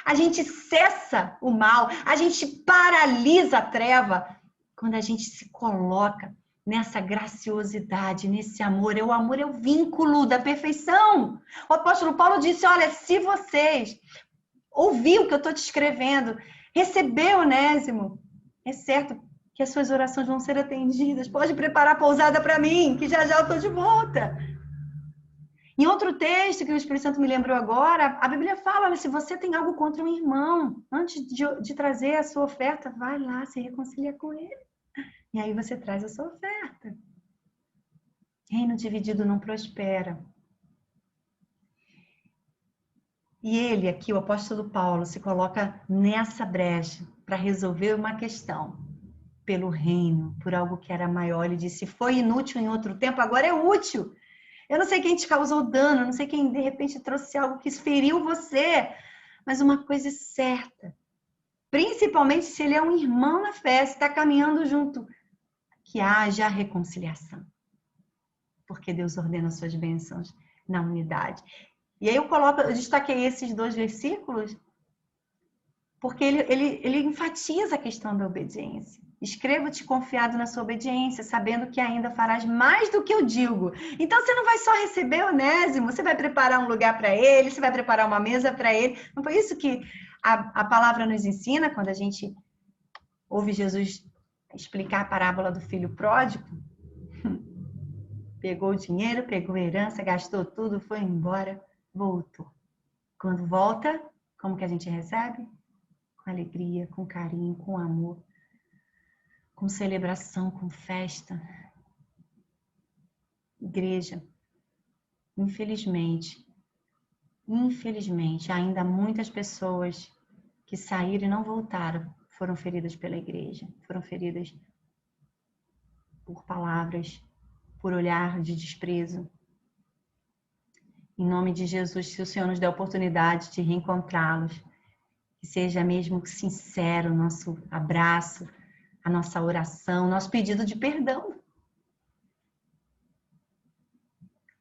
S2: A gente cessa o mal, a gente paralisa a treva quando a gente se coloca nessa graciosidade, nesse amor. O amor é o vínculo da perfeição. O apóstolo Paulo disse, olha, se vocês ouviram o que eu estou te escrevendo, recebeu Onésimo, é certo que as suas orações vão ser atendidas. Pode preparar a pousada para mim, que já já eu estou de volta. Em outro texto que o Espírito Santo me lembrou agora, a Bíblia fala, olha, se você tem algo contra um irmão, antes de trazer a sua oferta, vai lá, se reconcilia com ele. E aí você traz a sua oferta. Reino dividido não prospera. E ele aqui, o apóstolo Paulo, se coloca nessa brecha para resolver uma questão pelo reino, por algo que era maior. Ele disse, foi inútil em outro tempo, agora é útil. Eu não sei quem te causou dano, eu não sei quem de repente trouxe algo que feriu você, mas uma coisa é certa, principalmente se ele é um irmão na fé, se está caminhando junto, que haja reconciliação. Porque Deus ordena suas bênçãos na unidade. E aí eu destaquei esses 2 versículos, porque ele enfatiza a questão da obediência. Escrevo-te confiado na sua obediência, sabendo que ainda farás mais do que eu digo. Então você não vai só receber Onésimo, você vai preparar um lugar para ele, você vai preparar uma mesa para ele. Não foi isso que a palavra nos ensina quando a gente ouve Jesus explicar a parábola do filho pródigo? Pegou o dinheiro, pegou a herança, gastou tudo, foi embora, voltou. Quando volta, como que a gente recebe? Com alegria, com carinho, com amor, com celebração, com festa. Igreja, infelizmente, ainda há muitas pessoas que saíram e não voltaram, foram feridas pela igreja, foram feridas por palavras, por olhar de desprezo. Em nome de Jesus, se o Senhor nos der a oportunidade de reencontrá-los, que seja mesmo sincero o nosso abraço, a nossa oração, nosso pedido de perdão.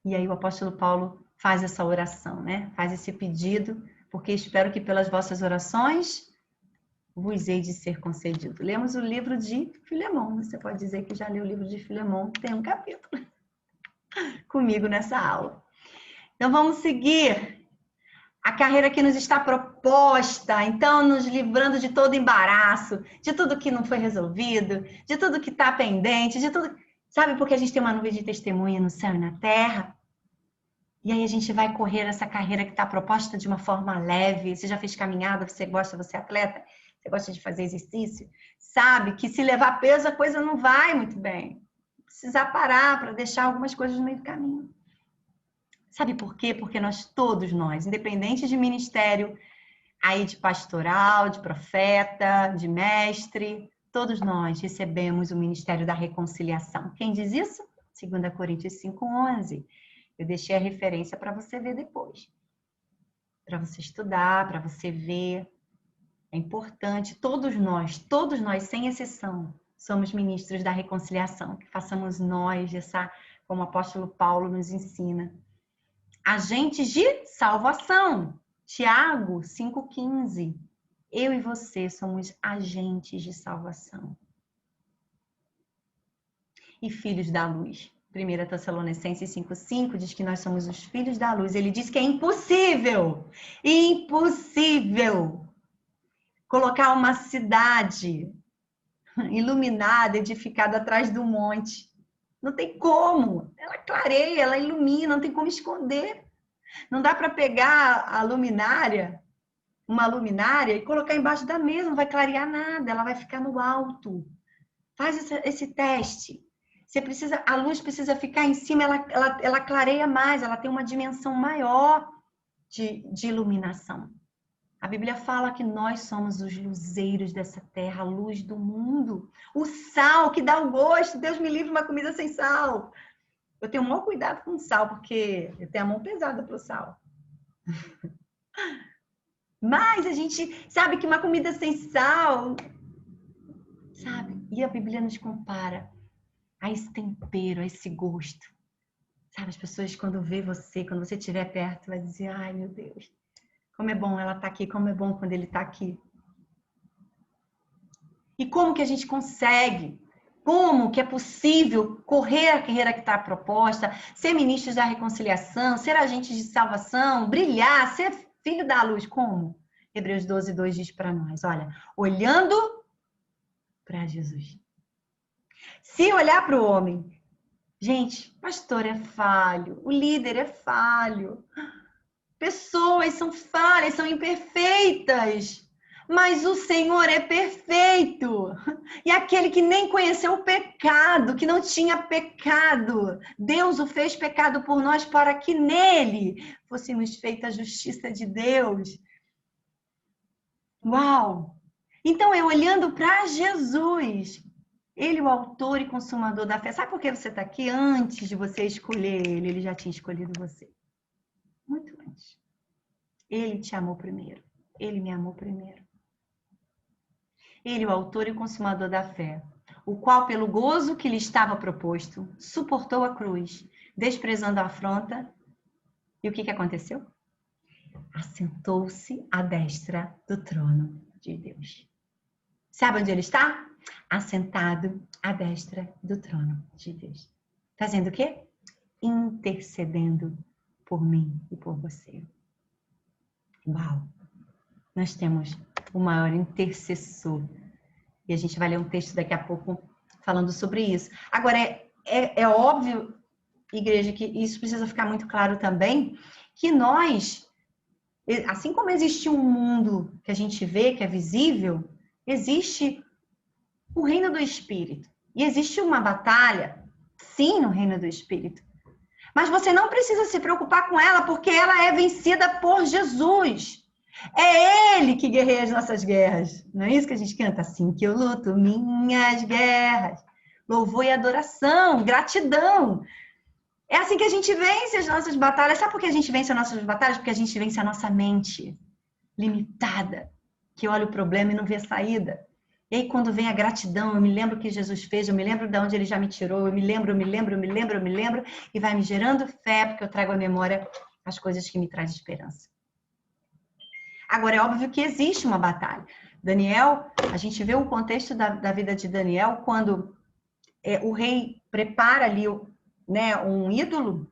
S2: E aí o apóstolo Paulo faz essa oração, né? Faz esse pedido, porque espero que pelas vossas orações vos hei de ser concedido. Lemos o livro de Filemão. Você pode dizer que já leu o livro de Filemão, tem um capítulo comigo nessa aula. Então vamos seguir a carreira que nos está proposta, então nos livrando de todo embaraço, de tudo que não foi resolvido, de tudo que está pendente, de tudo... Sabe, porque a gente tem uma nuvem de testemunha no céu e na terra, e aí a gente vai correr essa carreira que está proposta de uma forma leve. Você já fez caminhada, você gosta, você é atleta, você gosta de fazer exercício, sabe que se levar peso a coisa não vai muito bem. Precisar parar para deixar algumas coisas no meio do caminho. Sabe por quê? Porque todos nós, independente de ministério, aí de pastoral, de profeta, de mestre, todos nós recebemos o ministério da reconciliação. Quem diz isso? 2 Coríntios 5:11. Eu deixei a referência para você ver depois. Para você estudar, para você ver. É importante, todos nós, sem exceção, somos ministros da reconciliação. Que façamos nós essa, como o apóstolo Paulo nos ensina, agentes de salvação. Tiago 5,15. Eu e você somos agentes de salvação. E filhos da luz. 1 Tessalonicenses 5,5 diz que nós somos os filhos da luz. Ele diz que é impossível colocar uma cidade iluminada, edificada atrás do monte. Não tem como. Ela clareia, ela ilumina, não tem como esconder. Não dá para pegar a luminária, uma luminária, e colocar embaixo da mesa, não vai clarear nada, ela vai ficar no alto. Faz esse teste. A luz precisa ficar em cima, ela clareia mais, ela tem uma dimensão maior de iluminação. A Bíblia fala que nós somos os luzeiros dessa terra, a luz do mundo. O sal que dá o gosto. Deus me livre uma comida sem sal. Eu tenho o maior cuidado com o sal, porque eu tenho a mão pesada pro sal. Mas a gente sabe que uma comida sem sal, sabe? E a Bíblia nos compara a esse tempero, a esse gosto. Sabe, as pessoas quando vê você, quando você estiver perto, vai dizer, ai meu Deus, como é bom ela estar aqui, como é bom quando ele está aqui. E como que a gente consegue? Como que é possível correr a carreira que está proposta, ser ministros da reconciliação, ser agentes de salvação, brilhar, ser filho da luz? Como? Hebreus 12:2 diz para nós, olha, olhando para Jesus. Se olhar para o homem, gente, pastor é falho, o líder é falho, pessoas são falhas, são imperfeitas. Mas o Senhor é perfeito. E aquele que nem conheceu o pecado, que não tinha pecado, Deus o fez pecado por nós para que nele fôssemos feita a justiça de Deus. Uau! Então, eu olhando para Jesus, ele, o autor e consumador da fé. Sabe por que você está aqui? Antes de você escolher ele já tinha escolhido você. Muito antes. Ele te amou primeiro. Ele me amou primeiro. Ele, o autor e consumador da fé, o qual, pelo gozo que lhe estava proposto, suportou a cruz, desprezando a afronta. E o que aconteceu? Assentou-se à destra do trono de Deus. Sabe onde ele está? Assentado à destra do trono de Deus. Fazendo o quê? Intercedendo por mim e por você. Uau! Nós temos o maior intercessor. E a gente vai ler um texto daqui a pouco falando sobre isso. Agora, é óbvio, igreja, que isso precisa ficar muito claro também, que nós, assim como existe um mundo que a gente vê, que é visível, existe o reino do Espírito. E existe uma batalha, sim, no reino do Espírito. Mas você não precisa se preocupar com ela, porque ela é vencida por Jesus. É Ele que guerreia as nossas guerras. Não é isso que a gente canta? Assim que eu luto minhas guerras. Louvor e adoração, gratidão. É assim que a gente vence as nossas batalhas. Sabe por que a gente vence as nossas batalhas? Porque a gente vence a nossa mente limitada, que olha o problema e não vê saída. E aí, quando vem a gratidão, eu me lembro o que Jesus fez, eu me lembro de onde Ele já me tirou, eu me lembro, e vai me gerando fé, porque eu trago à memória as coisas que me trazem esperança. Agora, é óbvio que existe uma batalha. Daniel, a gente vê o contexto da vida de Daniel, quando o rei prepara ali um ídolo,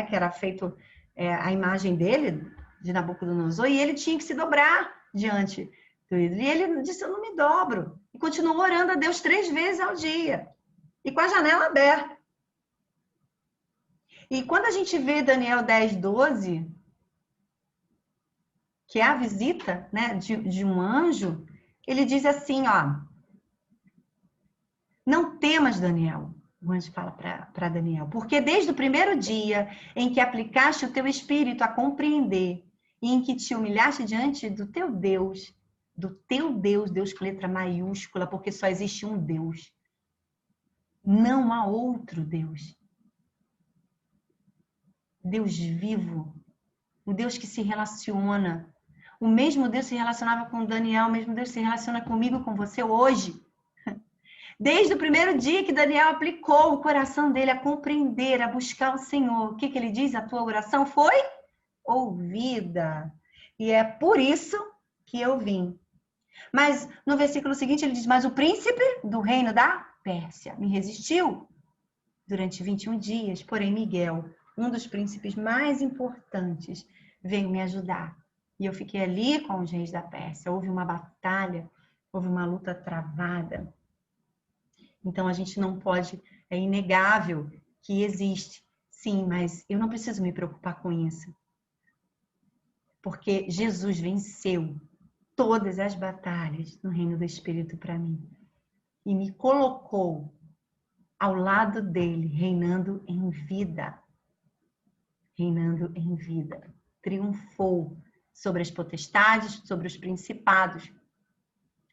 S2: que era feito a imagem dele, de Nabucodonosor, e ele tinha que se dobrar diante do ídolo. E ele disse, eu não me dobro. E continuou orando a Deus 3 vezes ao dia. E com a janela aberta. E quando a gente vê Daniel 10:12, que é a visita de um anjo, ele diz assim, ó, não temas, Daniel, o anjo fala para Daniel, porque desde o primeiro dia em que aplicaste o teu espírito a compreender e em que te humilhaste diante do teu Deus, Deus com letra maiúscula, porque só existe um Deus, não há outro Deus. Deus vivo, o Deus que se relaciona. O mesmo Deus se relacionava com Daniel, o mesmo Deus se relaciona comigo, com você hoje. Desde o primeiro dia que Daniel aplicou o coração dele a compreender, a buscar o Senhor, o que ele diz? A tua oração foi ouvida. E é por isso que eu vim. Mas no versículo seguinte ele diz, mas o príncipe do reino da Pérsia me resistiu durante 21 dias, porém Miguel, um dos príncipes mais importantes, veio me ajudar. E eu fiquei ali com os reis da Pérsia. Houve uma batalha, houve uma luta travada. Então a gente não pode, é inegável que existe, sim, mas eu não preciso me preocupar com isso. Porque Jesus venceu todas as batalhas no reino do Espírito para mim. E me colocou ao lado dele, reinando em vida. Reinando em vida. Triunfou sobre as potestades, sobre os principados.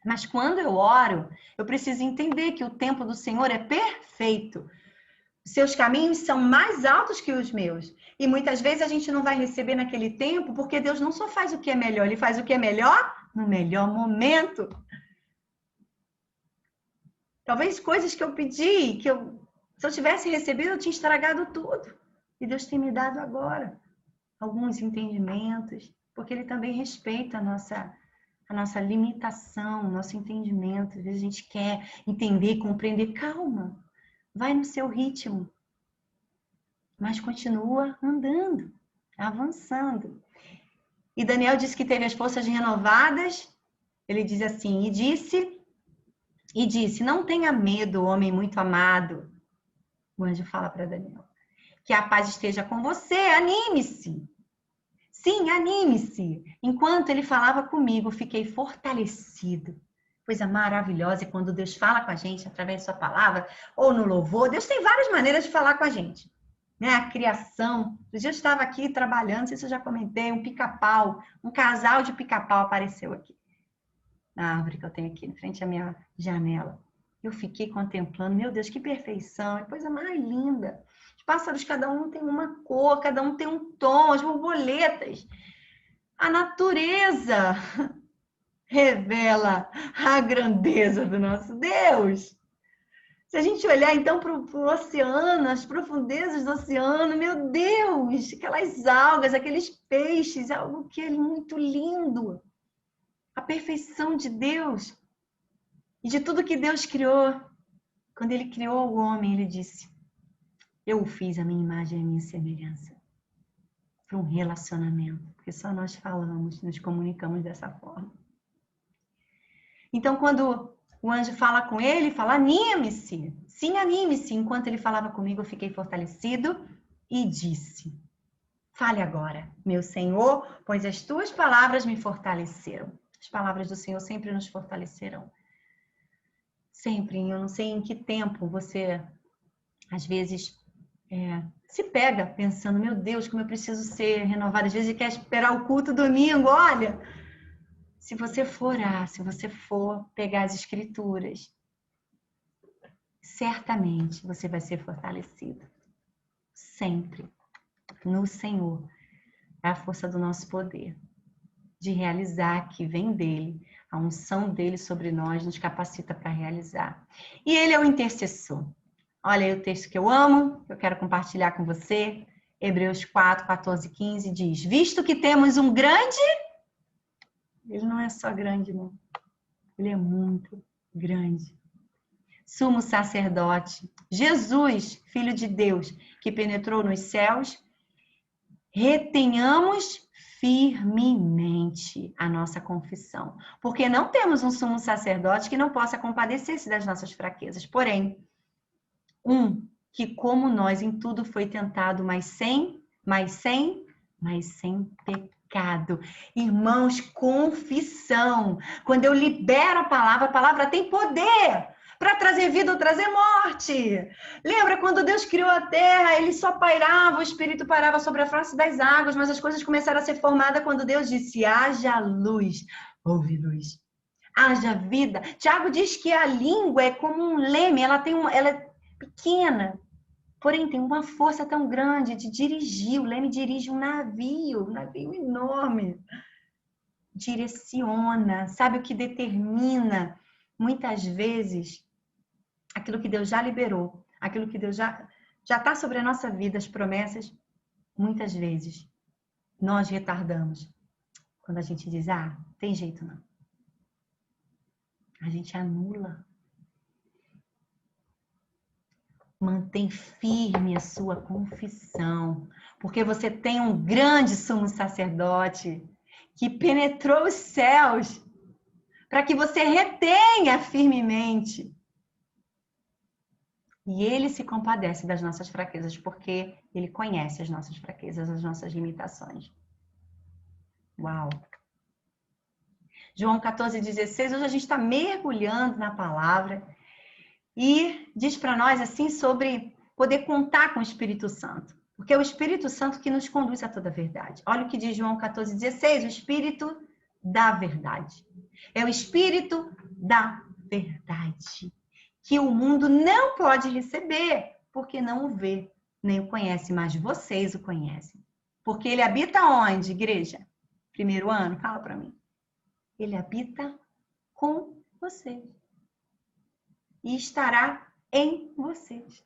S2: Mas quando eu oro, eu preciso entender que o tempo do Senhor é perfeito. Seus caminhos são mais altos que os meus. E muitas vezes a gente não vai receber naquele tempo, porque Deus não só faz o que é melhor, Ele faz o que é melhor no melhor momento. Talvez coisas que eu pedi, se eu tivesse recebido, eu tinha estragado tudo. E Deus tem me dado agora alguns entendimentos, porque Ele também respeita a nossa limitação, o nosso entendimento. Às vezes a gente quer entender, compreender. Calma, vai no seu ritmo. Mas continua andando, avançando. E Daniel disse que teve as forças renovadas. Ele diz assim, e disse, não tenha medo, homem muito amado. O anjo fala para Daniel. Que a paz esteja com você, anime-se. Sim, anime-se. Enquanto ele falava comigo, fiquei fortalecido. Coisa maravilhosa. E quando Deus fala com a gente através de sua palavra ou no louvor, Deus tem várias maneiras de falar com a gente. Né? A criação. Um dia eu estava aqui trabalhando, não sei se eu já comentei, um pica-pau, um casal de pica-pau apareceu aqui. Na árvore que eu tenho aqui, em frente à minha janela. Eu fiquei contemplando, meu Deus, que perfeição, é coisa mais linda. Os pássaros, cada um tem uma cor, cada um tem um tom, as borboletas. A natureza revela a grandeza do nosso Deus. Se a gente olhar então para o oceano, as profundezas do oceano, meu Deus, aquelas algas, aqueles peixes, algo que é muito lindo. A perfeição de Deus e de tudo que Deus criou. Quando ele criou o homem, ele disse: eu o fiz a minha imagem e a minha semelhança. Para um relacionamento, porque só nós falamos, nos comunicamos dessa forma. Então, quando o anjo fala com ele, fala: anime-se. Sim, anime-se. Enquanto ele falava comigo, eu fiquei fortalecido e disse: fale agora, meu Senhor, pois as tuas palavras me fortaleceram. As palavras do Senhor sempre nos fortalecerão. Sempre. Eu não sei em que tempo você, às vezes, se pega pensando: meu Deus, como eu preciso ser renovado. Às vezes quer esperar o culto domingo. Olha, se você for orar, se você for pegar as escrituras, certamente você vai ser fortalecido. Sempre. No Senhor. É a força do nosso poder. De realizar, que vem dele. A unção dele sobre nós nos capacita para realizar. E ele é o intercessor. Olha aí o texto que eu amo, que eu quero compartilhar com você. Hebreus 4, 14, 15 diz: visto que temos um grande... Ele não é só grande, não. Ele é muito grande. Sumo sacerdote, Jesus, Filho de Deus, que penetrou nos céus, retenhamos firmemente a nossa confissão. Porque não temos um sumo sacerdote que não possa compadecer-se das nossas fraquezas. Porém, que como nós em tudo foi tentado, mas sem pecado. Irmãos, confissão. Quando eu libero a palavra tem poder para trazer vida ou trazer morte. Lembra quando Deus criou a terra, ele só pairava, o Espírito pairava sobre a face das águas, mas as coisas começaram a ser formadas quando Deus disse: haja luz, houve luz. Haja vida. Tiago diz que a língua é como um leme, ela é pequena, porém tem uma força tão grande de dirigir. O leme dirige um navio enorme. Direciona, sabe o que determina muitas vezes aquilo que Deus já liberou, aquilo que Deus já está sobre a nossa vida, as promessas. Muitas vezes nós retardamos. Quando a gente diz: tem jeito não. A gente anula. Mantém firme a sua confissão, porque você tem um grande sumo sacerdote que penetrou os céus para que você retenha firmemente. E ele se compadece das nossas fraquezas, porque ele conhece as nossas fraquezas, as nossas limitações. Uau! João 14,16, hoje a gente está mergulhando na palavra e diz para nós assim sobre poder contar com o Espírito Santo. Porque é o Espírito Santo que nos conduz a toda a verdade. Olha o que diz João 14,16, o Espírito da verdade. É o Espírito da verdade, que o mundo não pode receber, porque não o vê, nem o conhece, mas vocês o conhecem. Porque ele habita onde, igreja? Primeiro ano, fala para mim. Ele habita com vocês. E estará em vocês.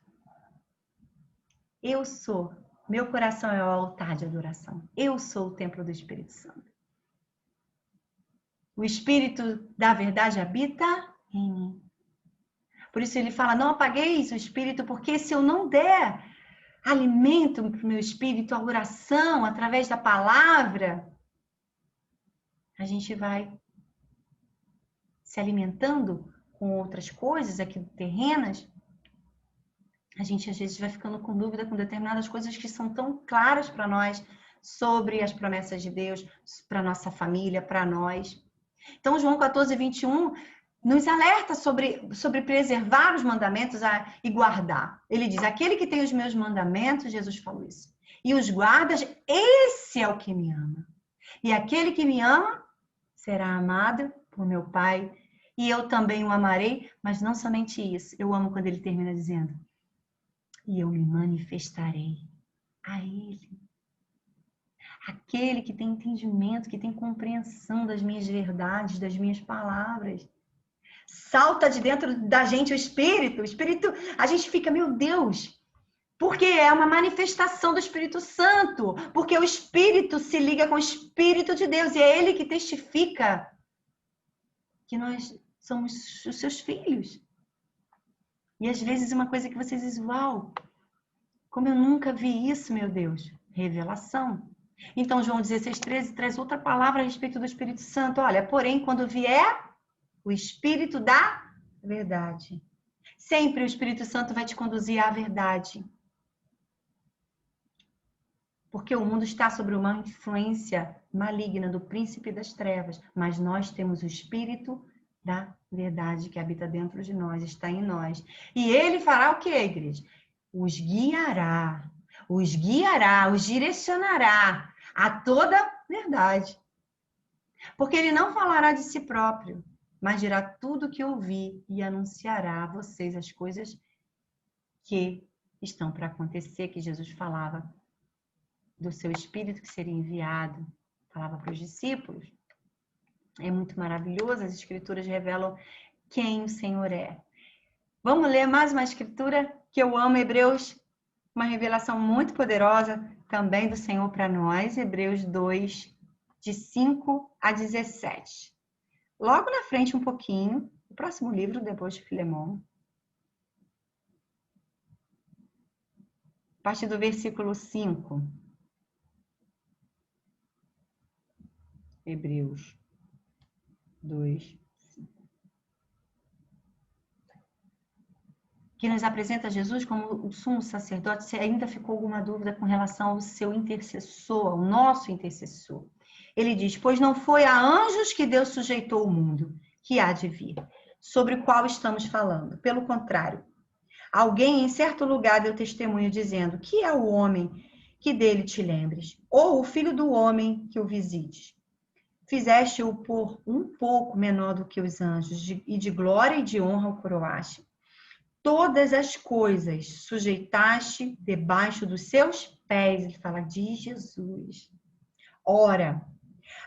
S2: Eu sou, meu coração é o altar de adoração. Eu sou o templo do Espírito Santo. O Espírito da verdade habita em mim. Por isso ele fala: não apagueis o Espírito, porque se eu não der alimento para o meu espírito, a oração, através da palavra, a gente vai se alimentando com outras coisas aqui terrenas. A gente às vezes vai ficando com dúvida com determinadas coisas que são tão claras para nós sobre as promessas de Deus para nossa família, para nós. Então, João 14, 21 nos alerta sobre preservar os mandamentos e guardar. Ele diz, aquele que tem os meus mandamentos, Jesus falou isso, e os guardas, esse é o que me ama. E aquele que me ama será amado por meu Pai, e eu também o amarei, mas não somente isso. Eu amo quando ele termina dizendo, e eu me manifestarei a ele. Aquele que tem entendimento, que tem compreensão das minhas verdades, das minhas palavras. Salta de dentro da gente o Espírito. A gente fica, meu Deus, porque é uma manifestação do Espírito Santo, porque o Espírito se liga com o Espírito de Deus, e é ele que testifica que nós somos os seus filhos. E às vezes uma coisa que vocês dizem, uau, como eu nunca vi isso, meu Deus, revelação. Então, João 16:13 traz outra palavra a respeito do Espírito Santo. Olha, porém, quando vier o Espírito da verdade. Sempre o Espírito Santo vai te conduzir à verdade. Porque o mundo está sob uma influência maligna do príncipe das trevas. Mas nós temos o Espírito da verdade que habita dentro de nós, está em nós. E ele fará o que, igreja? Os guiará, os direcionará a toda verdade. Porque ele não falará de si próprio, mas dirá tudo o que ouvir e anunciará a vocês as coisas que estão para acontecer, que Jesus falava do seu Espírito que seria enviado, falava para os discípulos. É muito maravilhoso, as Escrituras revelam quem o Senhor é. Vamos ler mais uma Escritura que eu amo, Hebreus, uma revelação muito poderosa também do Senhor para nós, Hebreus 2, de 5 a 17. Logo na frente um pouquinho, o próximo livro, depois de Filemão. A partir do versículo 5. Hebreus 2, 5. Que nos apresenta Jesus como o sumo sacerdote. Se ainda ficou alguma dúvida com relação ao seu intercessor, ao nosso intercessor. Ele diz, pois não foi a anjos que Deus sujeitou o mundo, que há de vir, sobre o qual estamos falando. Pelo contrário, alguém em certo lugar deu testemunho dizendo, que é o homem que dele te lembres, ou o filho do homem que o visites. Fizeste-o por um pouco menor do que os anjos, e de glória e de honra o coroaste. Todas as coisas sujeitaste debaixo dos seus pés. Ele fala de Jesus. Ora,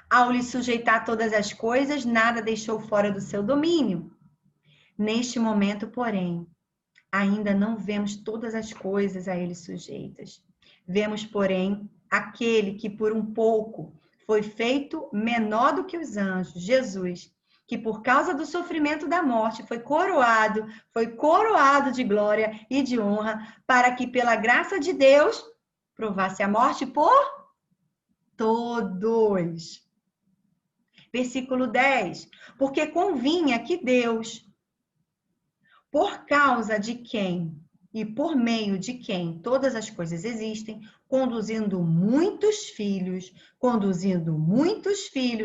S2: ao lhe sujeitar todas as coisas, nada deixou fora do seu domínio. Neste momento, porém, ainda não vemos todas as coisas a ele sujeitas. Vemos, porém, aquele que por um pouco foi feito menor do que os anjos, Jesus, que por causa do sofrimento da morte foi coroado de glória e de honra, para que pela graça de Deus provasse a morte por todos. Versículo 10. Porque convinha que Deus, por causa de quem e por meio de quem todas as coisas existem, conduzindo muitos filhos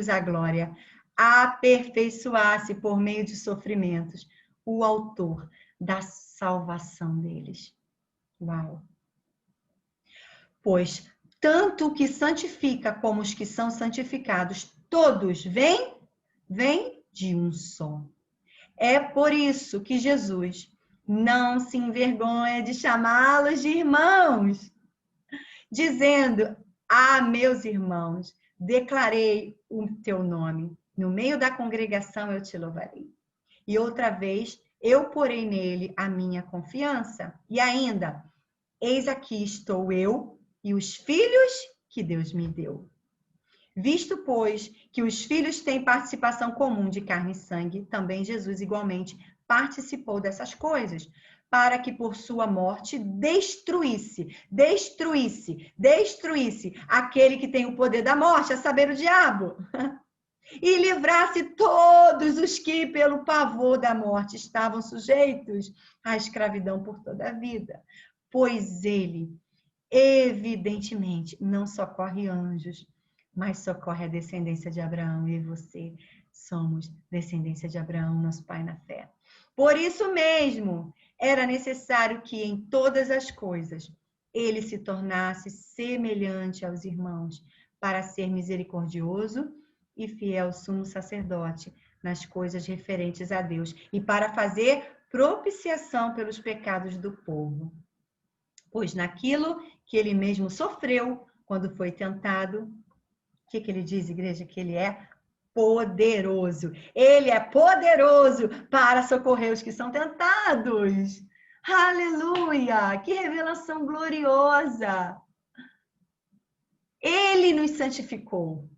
S2: à glória, aperfeiçoasse por meio de sofrimentos o autor da salvação deles. Uau! Pois tanto o que santifica como os que são santificados, todos vêm de um só. É por isso que Jesus não se envergonha de chamá-los de irmãos, dizendo, meus irmãos, declarei o teu nome. No meio da congregação eu te louvarei. E outra vez, eu porei nele a minha confiança. E ainda, eis aqui estou eu e os filhos que Deus me deu. Visto, pois, que os filhos têm participação comum de carne e sangue, também Jesus igualmente participou dessas coisas, para que por sua morte destruísse aquele que tem o poder da morte, a saber, o diabo, e livrasse todos os que, pelo pavor da morte, estavam sujeitos à escravidão por toda a vida. Pois ele evidentemente, não socorre anjos, mas socorre a descendência de Abraão. E você somos descendência de Abraão, nosso pai na fé. Por isso mesmo, era necessário que em todas as coisas ele se tornasse semelhante aos irmãos, para ser misericordioso e fiel sumo sacerdote nas coisas referentes a Deus e para fazer propiciação pelos pecados do povo. Pois naquilo que ele mesmo sofreu quando foi tentado, o que ele diz, igreja? Que ele é poderoso. Ele é poderoso para socorrer os que são tentados. Aleluia! Que revelação gloriosa! Ele nos santificou.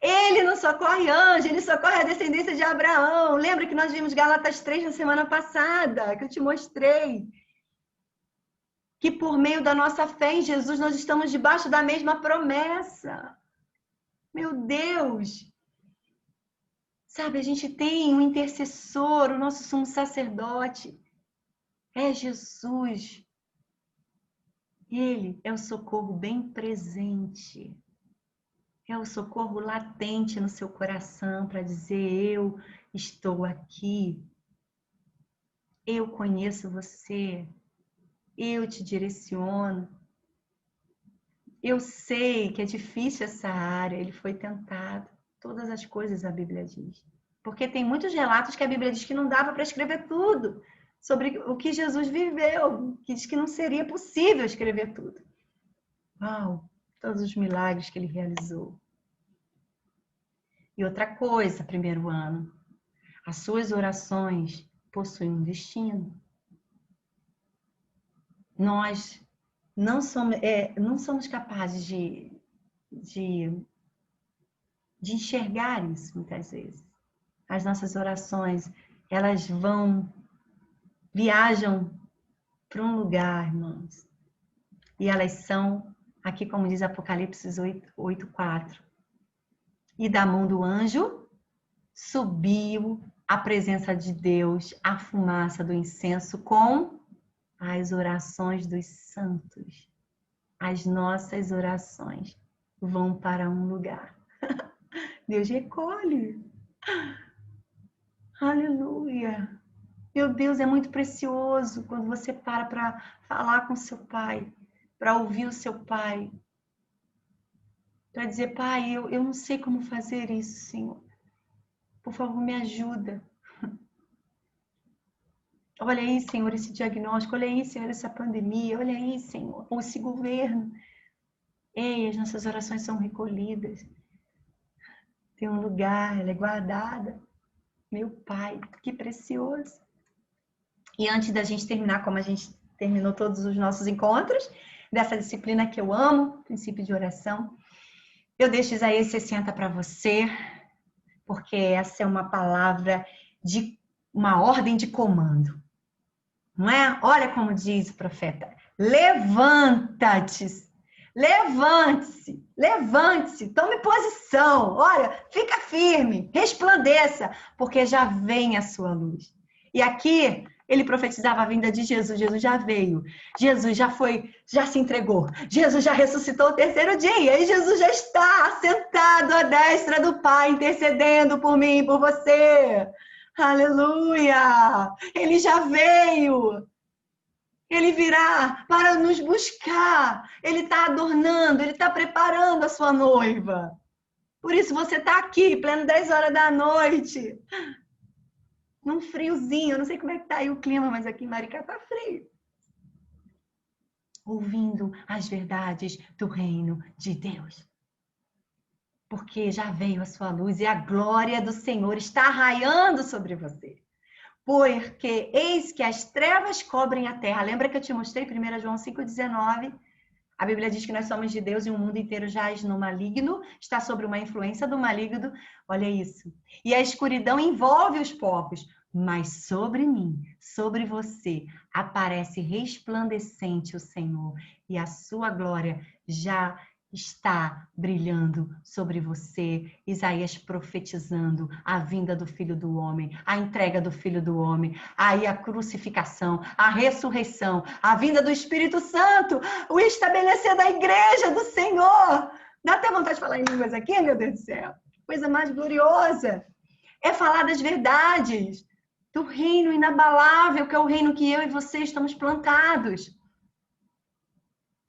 S2: Ele não socorre anjo, ele socorre a descendência de Abraão. Lembra que nós vimos Gálatas 3 na semana passada, que eu te mostrei? Que por meio da nossa fé em Jesus, nós estamos debaixo da mesma promessa. Meu Deus! Sabe, a gente tem um intercessor, o nosso sumo sacerdote. É Jesus. Ele é o socorro bem presente. É o socorro latente no seu coração para dizer: eu estou aqui. Eu conheço você. Eu te direciono. Eu sei que é difícil essa área. Ele foi tentado. Todas as coisas a Bíblia diz. Porque tem muitos relatos que a Bíblia diz que não dava para escrever tudo sobre o que Jesus viveu, que diz que não seria possível escrever tudo. Uau, todos os milagres que ele realizou. E outra coisa, primeiro ano, as suas orações possuem um destino. Nós não somos capazes de enxergar isso muitas vezes. As nossas orações, elas viajam para um lugar, irmãos. E elas são, aqui como diz Apocalipse 8:4. E da mão do anjo subiu a presença de Deus, a fumaça do incenso com as orações dos santos. As nossas orações vão para um lugar. Deus recolhe. Aleluia. Meu Deus, é muito precioso quando você para falar com seu pai, para ouvir o seu pai, para dizer: pai, eu não sei como fazer isso, Senhor. Por favor, me ajuda. Olha aí, Senhor, esse diagnóstico. Olha aí, Senhor, essa pandemia. Olha aí, Senhor, esse governo. Ei, as nossas orações são recolhidas. Tem um lugar, ela é guardada. Meu Pai, que precioso. E antes da gente terminar, como a gente terminou todos os nossos encontros, dessa disciplina que eu amo, princípio de oração, eu deixo Isaías 60 para você, porque essa é uma palavra de uma ordem de comando. Não é? Olha como diz o profeta: levanta-te, levante-se, levante-se, tome posição, olha, fica firme, resplandeça, porque já vem a sua luz. E aqui ele profetizava a vinda de Jesus. Jesus já veio, Jesus já se entregou, Jesus já ressuscitou o terceiro dia, e Jesus já está sentado à destra do Pai, intercedendo por mim e por você. Aleluia! Ele já veio. Ele virá para nos buscar. Ele está adornando, ele está preparando a sua noiva. Por isso você está aqui, pleno 10 horas da noite. Num friozinho, eu não sei como é que está aí o clima, mas aqui em Maricá está frio. Ouvindo as verdades do reino de Deus. Porque já veio a sua luz e a glória do Senhor está raiando sobre você. Porque eis que as trevas cobrem a terra. Lembra que eu te mostrei 1 João 5,19? A Bíblia diz que nós somos de Deus e o mundo inteiro jaz no maligno, está sob uma influência do maligno. Olha isso. E a escuridão envolve os povos, mas sobre mim, sobre você, aparece resplandecente o Senhor. E a sua glória já está brilhando sobre você. Isaías profetizando a vinda do Filho do Homem, a entrega do Filho do Homem, aí a crucificação, a ressurreição, a vinda do Espírito Santo, o estabelecer da igreja do Senhor. Dá até vontade de falar em línguas aqui, meu Deus do céu. Coisa mais gloriosa. É falar das verdades, do reino inabalável, que é o reino que eu e você estamos plantados.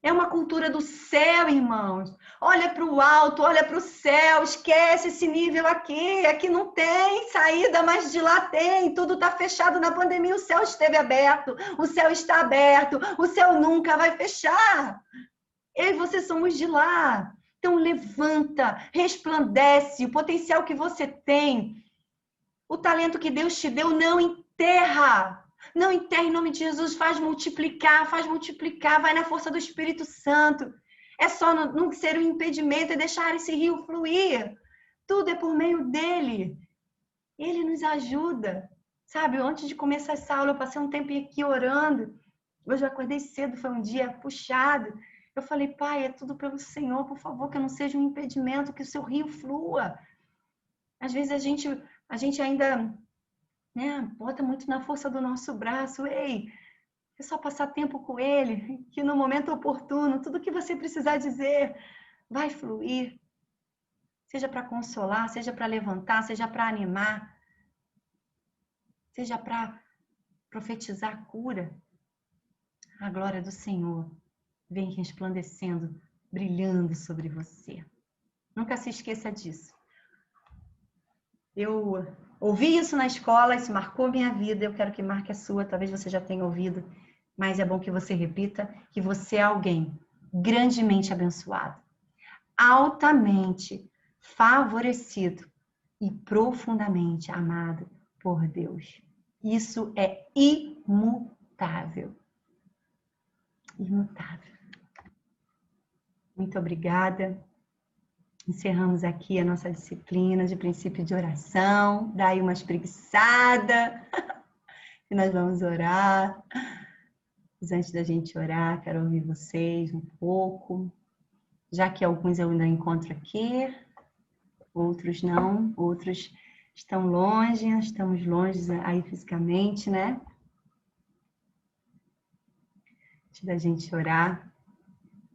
S2: É uma cultura do céu, irmãos. Olha para o alto, olha para o céu, esquece esse nível aqui. Aqui não tem saída, mas de lá tem. Tudo está fechado na pandemia. O céu esteve aberto, o céu está aberto, o céu nunca vai fechar. Eu e você somos de lá. Então levanta, resplandece o potencial que você tem. O talento que Deus te deu, não enterra. Não enterre em nome de Jesus, faz multiplicar, vai na força do Espírito Santo. É só não ser um impedimento, é deixar esse rio fluir. Tudo é por meio dele. Ele nos ajuda. Sabe, antes de começar essa aula, eu passei um tempo aqui orando. Hoje eu acordei cedo, foi um dia puxado. Eu falei, Pai, é tudo pelo Senhor, por favor, que eu não seja um impedimento, que o seu rio flua. Às vezes a gente ainda, né, bota muito na força do nosso braço. Ei, é só passar tempo com ele, que no momento oportuno, tudo que você precisar dizer vai fluir. Seja para consolar, seja para levantar, seja para animar, seja para profetizar cura. A glória do Senhor vem resplandecendo, brilhando sobre você. Nunca se esqueça disso. Eu ouvi isso na escola, isso marcou minha vida, eu quero que marque a sua, talvez você já tenha ouvido, mas é bom que você repita que você é alguém grandemente abençoado, altamente favorecido e profundamente amado por Deus. Isso é imutável. Imutável. Muito obrigada. Encerramos aqui a nossa disciplina de princípio de oração. Dá aí uma espreguiçada. E nós vamos orar. Mas antes da gente orar, quero ouvir vocês um pouco. Já que alguns eu ainda encontro aqui, outros não. Outros estão longe, estamos longe aí fisicamente, né? Antes da gente orar.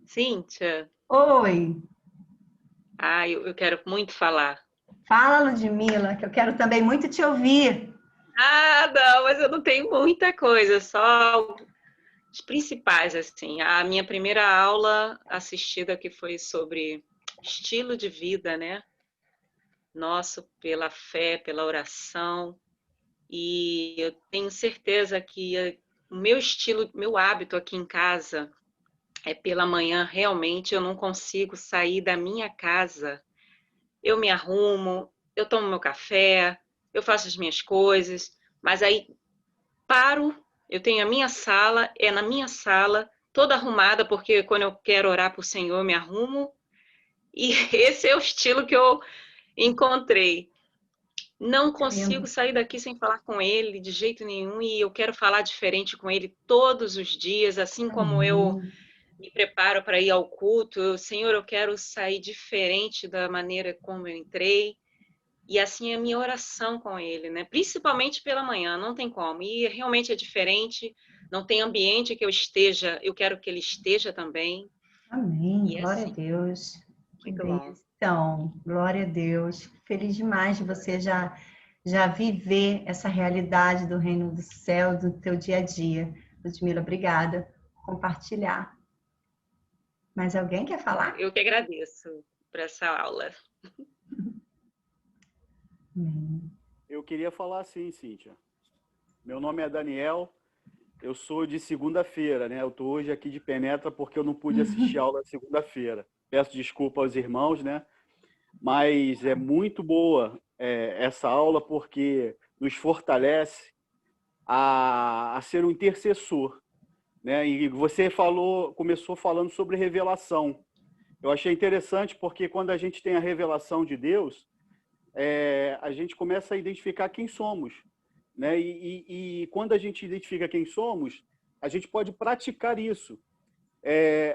S3: Cíntia.
S2: Oi!
S3: Eu quero muito falar.
S2: Fala, Ludmila, que eu quero também muito te ouvir.
S3: Não, mas eu não tenho muita coisa, só os principais, assim. A minha primeira aula assistida que foi sobre estilo de vida, né? Nosso, pela fé, pela oração. E eu tenho certeza que o meu estilo, meu hábito aqui em casa é pela manhã, realmente eu não consigo sair da minha casa. Eu me arrumo, eu tomo meu café, eu faço as minhas coisas, mas aí paro, eu tenho a minha sala, é na minha sala, toda arrumada, porque quando eu quero orar para o Senhor, eu me arrumo, e esse é o estilo que eu encontrei. Não consigo sair daqui sem falar com ele de jeito nenhum, e eu quero falar diferente com ele todos os dias, assim como eu me preparo para ir ao culto. Senhor, eu quero sair diferente da maneira como eu entrei. E assim é a minha oração com ele, né? Principalmente pela manhã, não tem como. E realmente é diferente, não tem ambiente que eu esteja, eu quero que ele esteja também.
S2: Amém,
S3: E é
S2: glória a
S3: assim,
S2: Deus. Que
S3: muito bom.
S2: bênção, glória a Deus. Feliz demais de você já viver essa realidade do reino do céu, do teu dia a dia. Ludmila, obrigada por compartilhar. Mais alguém quer falar?
S3: Eu que agradeço por essa aula.
S4: Eu queria falar assim, Cíntia. Meu nome é Daniel, eu sou de segunda-feira, né? Eu estou hoje aqui de penetra porque eu não pude assistir a aula segunda-feira. Peço desculpa aos irmãos, né? Mas é muito boa essa aula porque nos fortalece a ser um intercessor, né? E você começou falando sobre revelação. Eu achei interessante porque quando a gente tem a revelação de Deus, a gente começa a identificar quem somos, né? E quando a gente identifica quem somos, a gente pode praticar isso.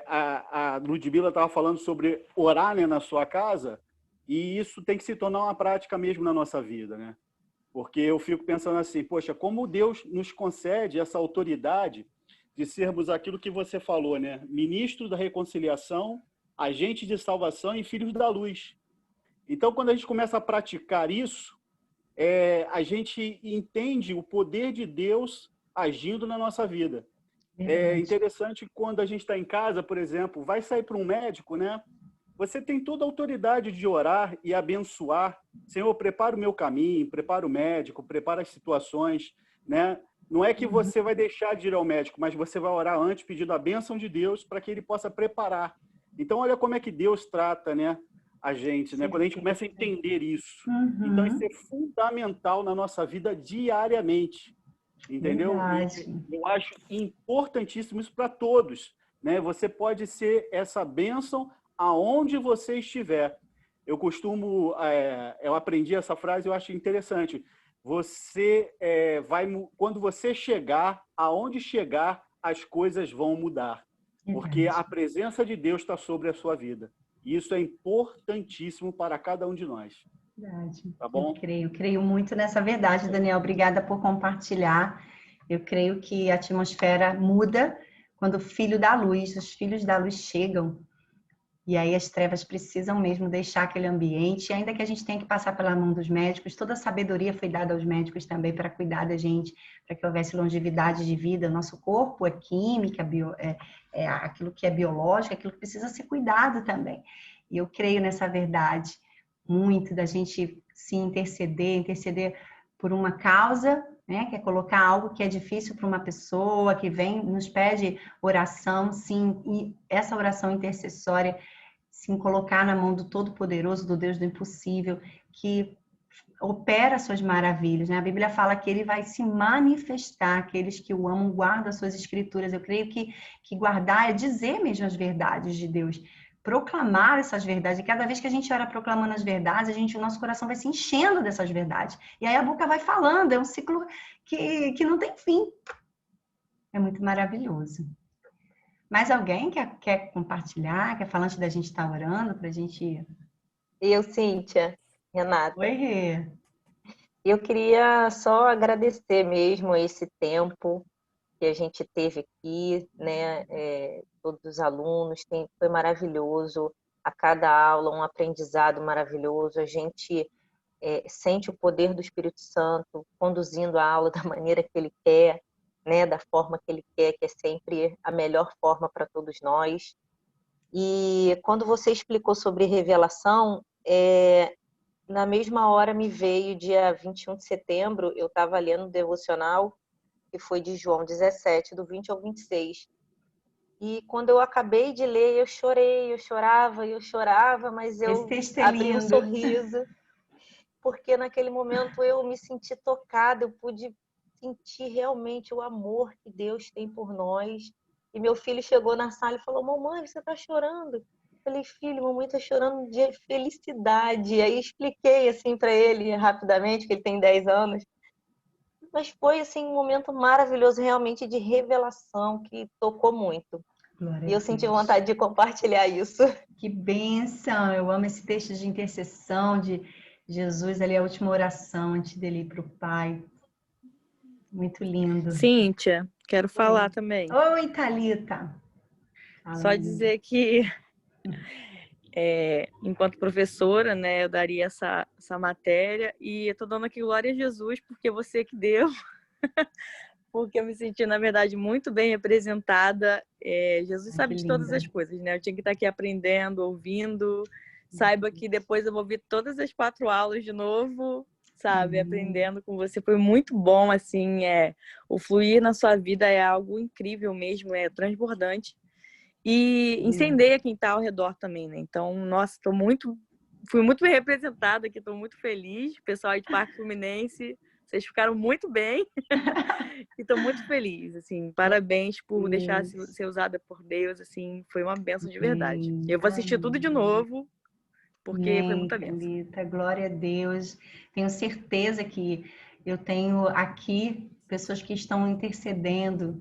S4: a Ludmila estava falando sobre orar, né, na sua casa, e isso tem que se tornar uma prática mesmo na nossa vida, né? Porque eu fico pensando assim, poxa, como Deus nos concede essa autoridade de sermos aquilo que você falou, né? Ministros da reconciliação, agentes de salvação e filhos da luz. Então, quando a gente começa a praticar isso, a gente entende o poder de Deus agindo na nossa vida. É interessante quando a gente está em casa, por exemplo, vai sair para um médico, né? Você tem toda a autoridade de orar e abençoar. Senhor, prepara o meu caminho, prepara o médico, prepara as situações, né? Não é que você vai deixar de ir ao médico, mas você vai orar antes, pedindo a bênção de Deus para que ele possa preparar. Então, olha como é que Deus trata, né, a gente, né? Quando a gente começa a entender isso. Então, isso é fundamental na nossa vida diariamente, entendeu? E eu acho importantíssimo isso para todos, né? Você pode ser essa bênção aonde você estiver. Eu aprendi essa frase, eu acho interessante. Quando você chegar, aonde chegar, as coisas vão mudar. Porque a presença de Deus está sobre a sua vida. E isso é importantíssimo para cada um de nós.
S2: Verdade.
S4: Tá bom?
S2: Eu creio muito nessa verdade, Daniel. Obrigada por compartilhar. Eu creio que a atmosfera muda quando os filhos da luz chegam. E aí as trevas precisam mesmo deixar aquele ambiente, e ainda que a gente tenha que passar pela mão dos médicos, toda a sabedoria foi dada aos médicos também para cuidar da gente, para que houvesse longevidade de vida. Nosso corpo é química, é aquilo que é biológico, aquilo que precisa ser cuidado também. E eu creio nessa verdade muito da gente se interceder por uma causa, né, que é colocar algo que é difícil para uma pessoa, que vem, nos pede oração, sim, e essa oração intercessória, sim, colocar na mão do Todo-Poderoso, do Deus do Impossível, que opera suas maravilhas, né? A Bíblia fala que ele vai se manifestar, aqueles que o amam guardam as suas escrituras. Eu creio que guardar é dizer mesmo as verdades de Deus, proclamar essas verdades, e cada vez que a gente ora proclamando as verdades, o nosso coração vai se enchendo dessas verdades, e aí a boca vai falando, é um ciclo que não tem fim. É muito maravilhoso. Mais alguém quer compartilhar, quer falar antes da gente estar orando, para a gente...
S5: Eu, Cíntia, Renata.
S2: Oi, Rê.
S5: Eu queria só agradecer mesmo esse tempo que a gente teve aqui, né? Todos os alunos, foi maravilhoso. A cada aula, um aprendizado maravilhoso. A gente sente o poder do Espírito Santo conduzindo a aula da maneira que ele quer, né? Da forma que ele quer, que é sempre a melhor forma para todos nós. E quando você explicou sobre revelação, na mesma hora me veio, dia 21 de setembro, eu estava lendo um devocional, que foi de João 17, do 20 ao 26. E quando eu acabei de ler, eu chorei, eu chorava, mas eu abri um sorriso, porque naquele momento eu me senti tocada, eu pude sentir realmente o amor que Deus tem por nós. E meu filho chegou na sala e falou: mamãe, você está chorando? Eu falei: filho, mamãe está chorando de felicidade. Aí expliquei assim para ele rapidamente, que ele tem 10 anos. Mas foi assim um momento maravilhoso, realmente de revelação, que tocou muito.
S2: Glória
S5: e eu senti vontade de compartilhar isso.
S2: Que bênção! Eu amo esse texto de intercessão de Jesus, ali a última oração antes dele ir para o Pai. Muito lindo.
S6: Cíntia, quero falar também.
S2: Oi, Thalita.
S6: Só dizer que, enquanto professora, né, eu daria essa matéria, e eu tô dando aqui glória a Jesus, porque você que deu, porque eu me senti, na verdade, muito bem representada. Jesus sabe de todas as coisas, né? Eu tinha que estar aqui aprendendo, ouvindo. Saiba que depois eu vou ouvir todas as 4 aulas de novo, sabe? Aprendendo com você. Foi muito bom, assim, o fluir na sua vida é algo incrível mesmo, é transbordante. E incendeia quem está ao redor também, né? Então, nossa, fui muito bem representada aqui, estou muito feliz. O pessoal aí de Parque Fluminense, vocês ficaram muito bem. E estou muito feliz, assim. Parabéns por deixar ser usada por Deus, assim. Foi uma bênção de verdade. Eu vou assistir tudo de novo, porque foi muita bênção.
S2: Thalita, glória a Deus. Tenho certeza que eu tenho aqui pessoas que estão intercedendo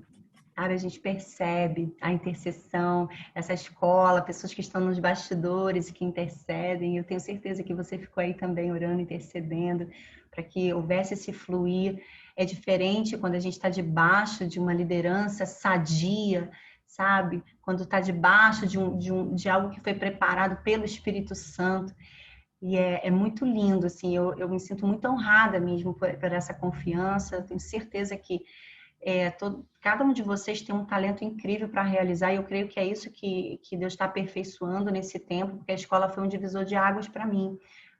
S2: Sabe, a gente percebe a intercessão, essa escola, pessoas que estão nos bastidores e que intercedem. Eu tenho certeza que você ficou aí também orando, intercedendo, para que houvesse esse fluir. É diferente quando a gente está debaixo de uma liderança sadia, sabe? Quando está debaixo de algo que foi preparado pelo Espírito Santo. E é muito lindo, assim, eu me sinto muito honrada mesmo por essa confiança. Eu tenho certeza que cada um de vocês tem um talento incrível para realizar, e eu creio que é isso que Deus está aperfeiçoando nesse tempo, porque a escola foi um divisor de águas para mim.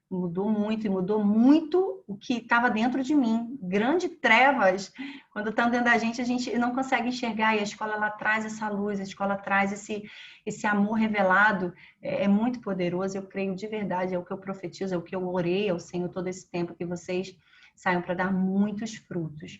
S2: Mudou muito, e mudou muito o que estava dentro de mim. Grandes trevas, quando estão dentro da gente, a gente não consegue enxergar, e a escola ela traz essa luz, a escola traz esse amor revelado, é muito poderoso. Eu creio de verdade, é o que eu profetizo, é o que eu orei ao Senhor todo esse tempo, que vocês saiam para dar muitos frutos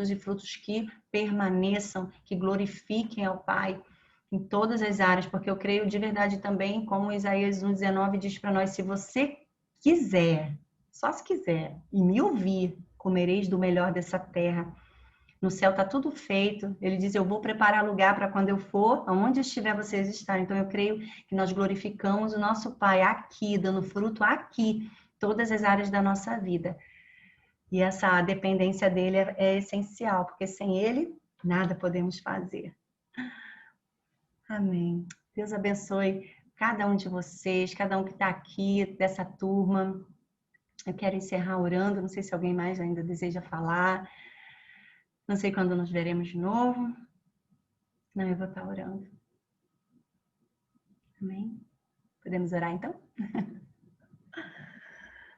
S2: e frutos que permaneçam, que glorifiquem ao Pai em todas as áreas, porque eu creio de verdade também, como Isaías 1,19 diz para nós, se você quiser, só se quiser, e me ouvir, comereis do melhor dessa terra. No céu está tudo feito. Ele diz, eu vou preparar lugar para quando eu for, aonde estiver vocês estarem. Então eu creio que nós glorificamos o nosso Pai aqui, dando fruto aqui, todas as áreas da nossa vida. E essa dependência dele é essencial, porque sem ele, nada podemos fazer. Amém. Deus abençoe cada um de vocês, cada um que está aqui, dessa turma. Eu quero encerrar orando, não sei se alguém mais ainda deseja falar. Não sei quando nos veremos de novo. Não, eu vou estar orando. Amém? Podemos orar, então?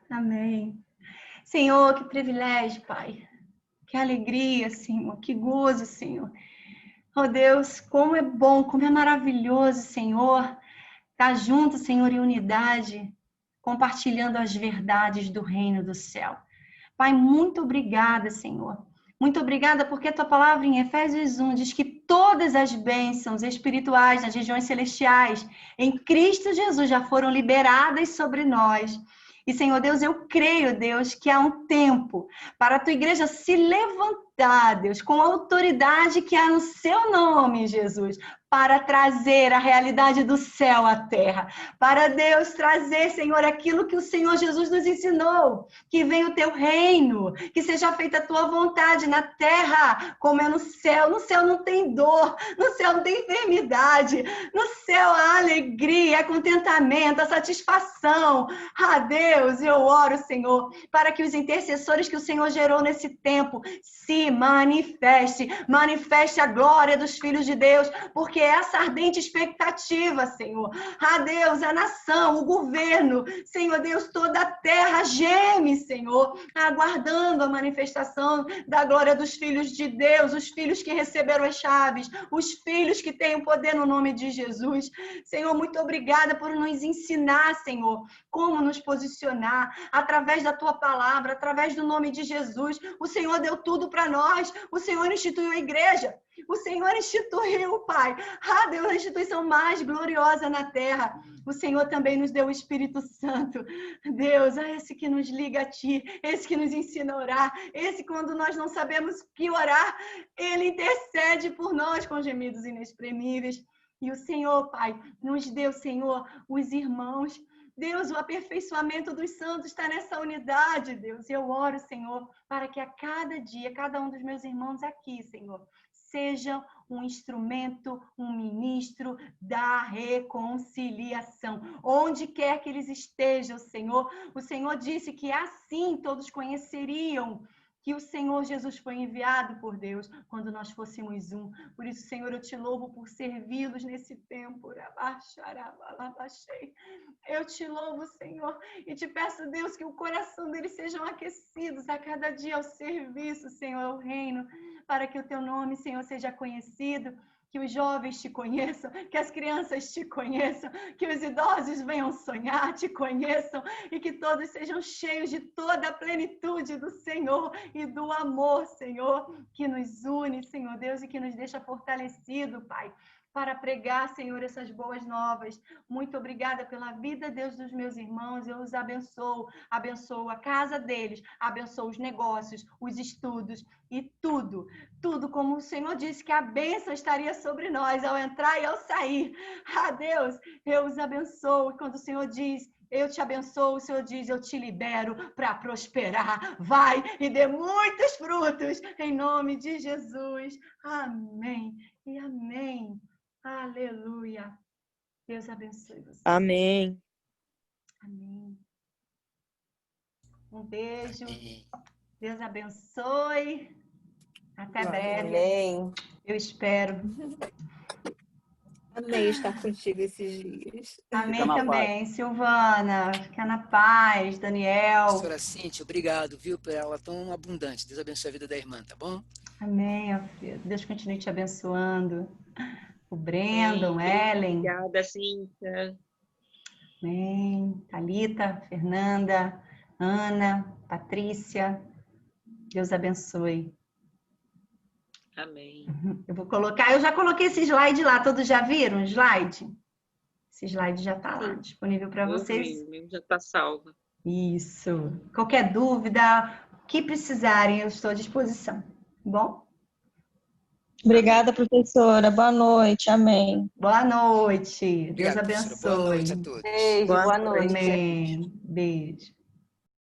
S2: Amém. Senhor, que privilégio, Pai. Que alegria, Senhor. Que gozo, Senhor. Oh, Deus, como é bom, como é maravilhoso, Senhor. Estar junto, Senhor, em unidade, compartilhando as verdades do reino do céu. Pai, muito obrigada, Senhor. Muito obrigada porque a tua palavra em Efésios 1 diz que todas as bênçãos espirituais nas regiões celestiais em Cristo Jesus já foram liberadas sobre nós. E, Senhor Deus, eu creio, Deus, que há um tempo para a tua igreja se levantar, Deus, com a autoridade que há no seu nome, Jesus, para trazer a realidade do céu à terra. Para, Deus, trazer, Senhor, aquilo que o Senhor Jesus nos ensinou, que venha o teu reino, que seja feita a tua vontade na terra, como é no céu. No céu não tem dor, no céu não tem enfermidade, no céu há alegria, contentamento, a satisfação. Ah, Deus, eu oro, Senhor, para que os intercessores que o Senhor gerou nesse tempo se manifeste a glória dos filhos de Deus, porque essa ardente expectativa, Senhor. Ah, Deus, a nação, o governo, Senhor Deus, toda a terra geme, Senhor, aguardando a manifestação da glória dos filhos de Deus, os filhos que receberam as chaves, os filhos que têm o poder no nome de Jesus. Senhor, muito obrigada por nos ensinar, Senhor, como nos posicionar através da tua palavra, através do nome de Jesus. O Senhor deu tudo para nós, o Senhor instituiu a igreja. O Senhor instituiu, Pai. Ah, Deus, a instituição mais gloriosa na terra. O Senhor também nos deu o Espírito Santo. Deus, é esse que nos liga a Ti, esse que nos ensina a orar, esse quando nós não sabemos o que orar, Ele intercede por nós com gemidos inexprimíveis. E o Senhor, Pai, nos deu, Senhor, os irmãos. Deus, o aperfeiçoamento dos santos está nessa unidade, Deus. Eu oro, Senhor, para que a cada dia, cada um dos meus irmãos aqui, Senhor, seja um instrumento, um ministro da reconciliação. Onde quer que eles estejam, Senhor, o Senhor disse que assim todos conheceriam que o Senhor Jesus foi enviado por Deus quando nós fôssemos um. Por isso, Senhor, eu te louvo por servi-los nesse tempo. Eu te louvo, Senhor, e te peço, Deus, que o coração deles sejam aquecidos a cada dia ao serviço, Senhor, ao reino, para que o teu nome, Senhor, seja conhecido, que os jovens te conheçam, que as crianças te conheçam, que os idosos venham sonhar, te conheçam e que todos sejam cheios de toda a plenitude do Senhor e do amor, Senhor, que nos une, Senhor Deus, e que nos deixa fortalecido, Pai, para pregar, Senhor, essas boas novas. Muito obrigada pela vida, Deus, dos meus irmãos. Eu os abençoo, abençoo a casa deles, abençoo os negócios, os estudos e tudo, tudo, como o Senhor disse que a bênção estaria sobre nós ao entrar e ao sair. Ah, Deus, eu os abençoo. E quando o Senhor diz, eu te abençoo, o Senhor diz, eu te libero para prosperar. Vai e dê muitos frutos, em nome de Jesus. Amém e amém. Aleluia. Deus abençoe você.
S6: Amém.
S2: Amém. Um beijo.
S7: Amém.
S2: Deus abençoe. Até breve.
S5: Amém.
S2: Eu espero.
S8: Amei estar contigo esses dias.
S2: Amém
S4: Fica na
S2: também, Silvana. Fica na paz, Daniel.
S7: Professora Cíntia, obrigado, viu, por ela tão abundante. Deus abençoe a vida da irmã, tá bom?
S2: Amém, ó filho. Deus continue te abençoando. O Brandon, Ellen.
S3: Obrigada, Cíntia.
S2: Amém. Thalita, Fernanda, Ana, Patrícia. Deus abençoe.
S3: Amém.
S2: Eu vou colocar, eu já coloquei esse slide lá, todos já viram o slide? Esse slide já está lá, disponível para vocês.
S3: Mesmo já está salva.
S2: Isso. Qualquer dúvida, o que precisarem, eu estou à disposição. Tá bom?
S1: Obrigada, professora. Boa noite. Amém.
S2: Boa noite.
S7: Obrigado,
S2: Deus
S7: professora. Boa
S2: abençoe.
S7: noite a todos.
S5: Beijo, boa noite.
S2: Amém. Beijo.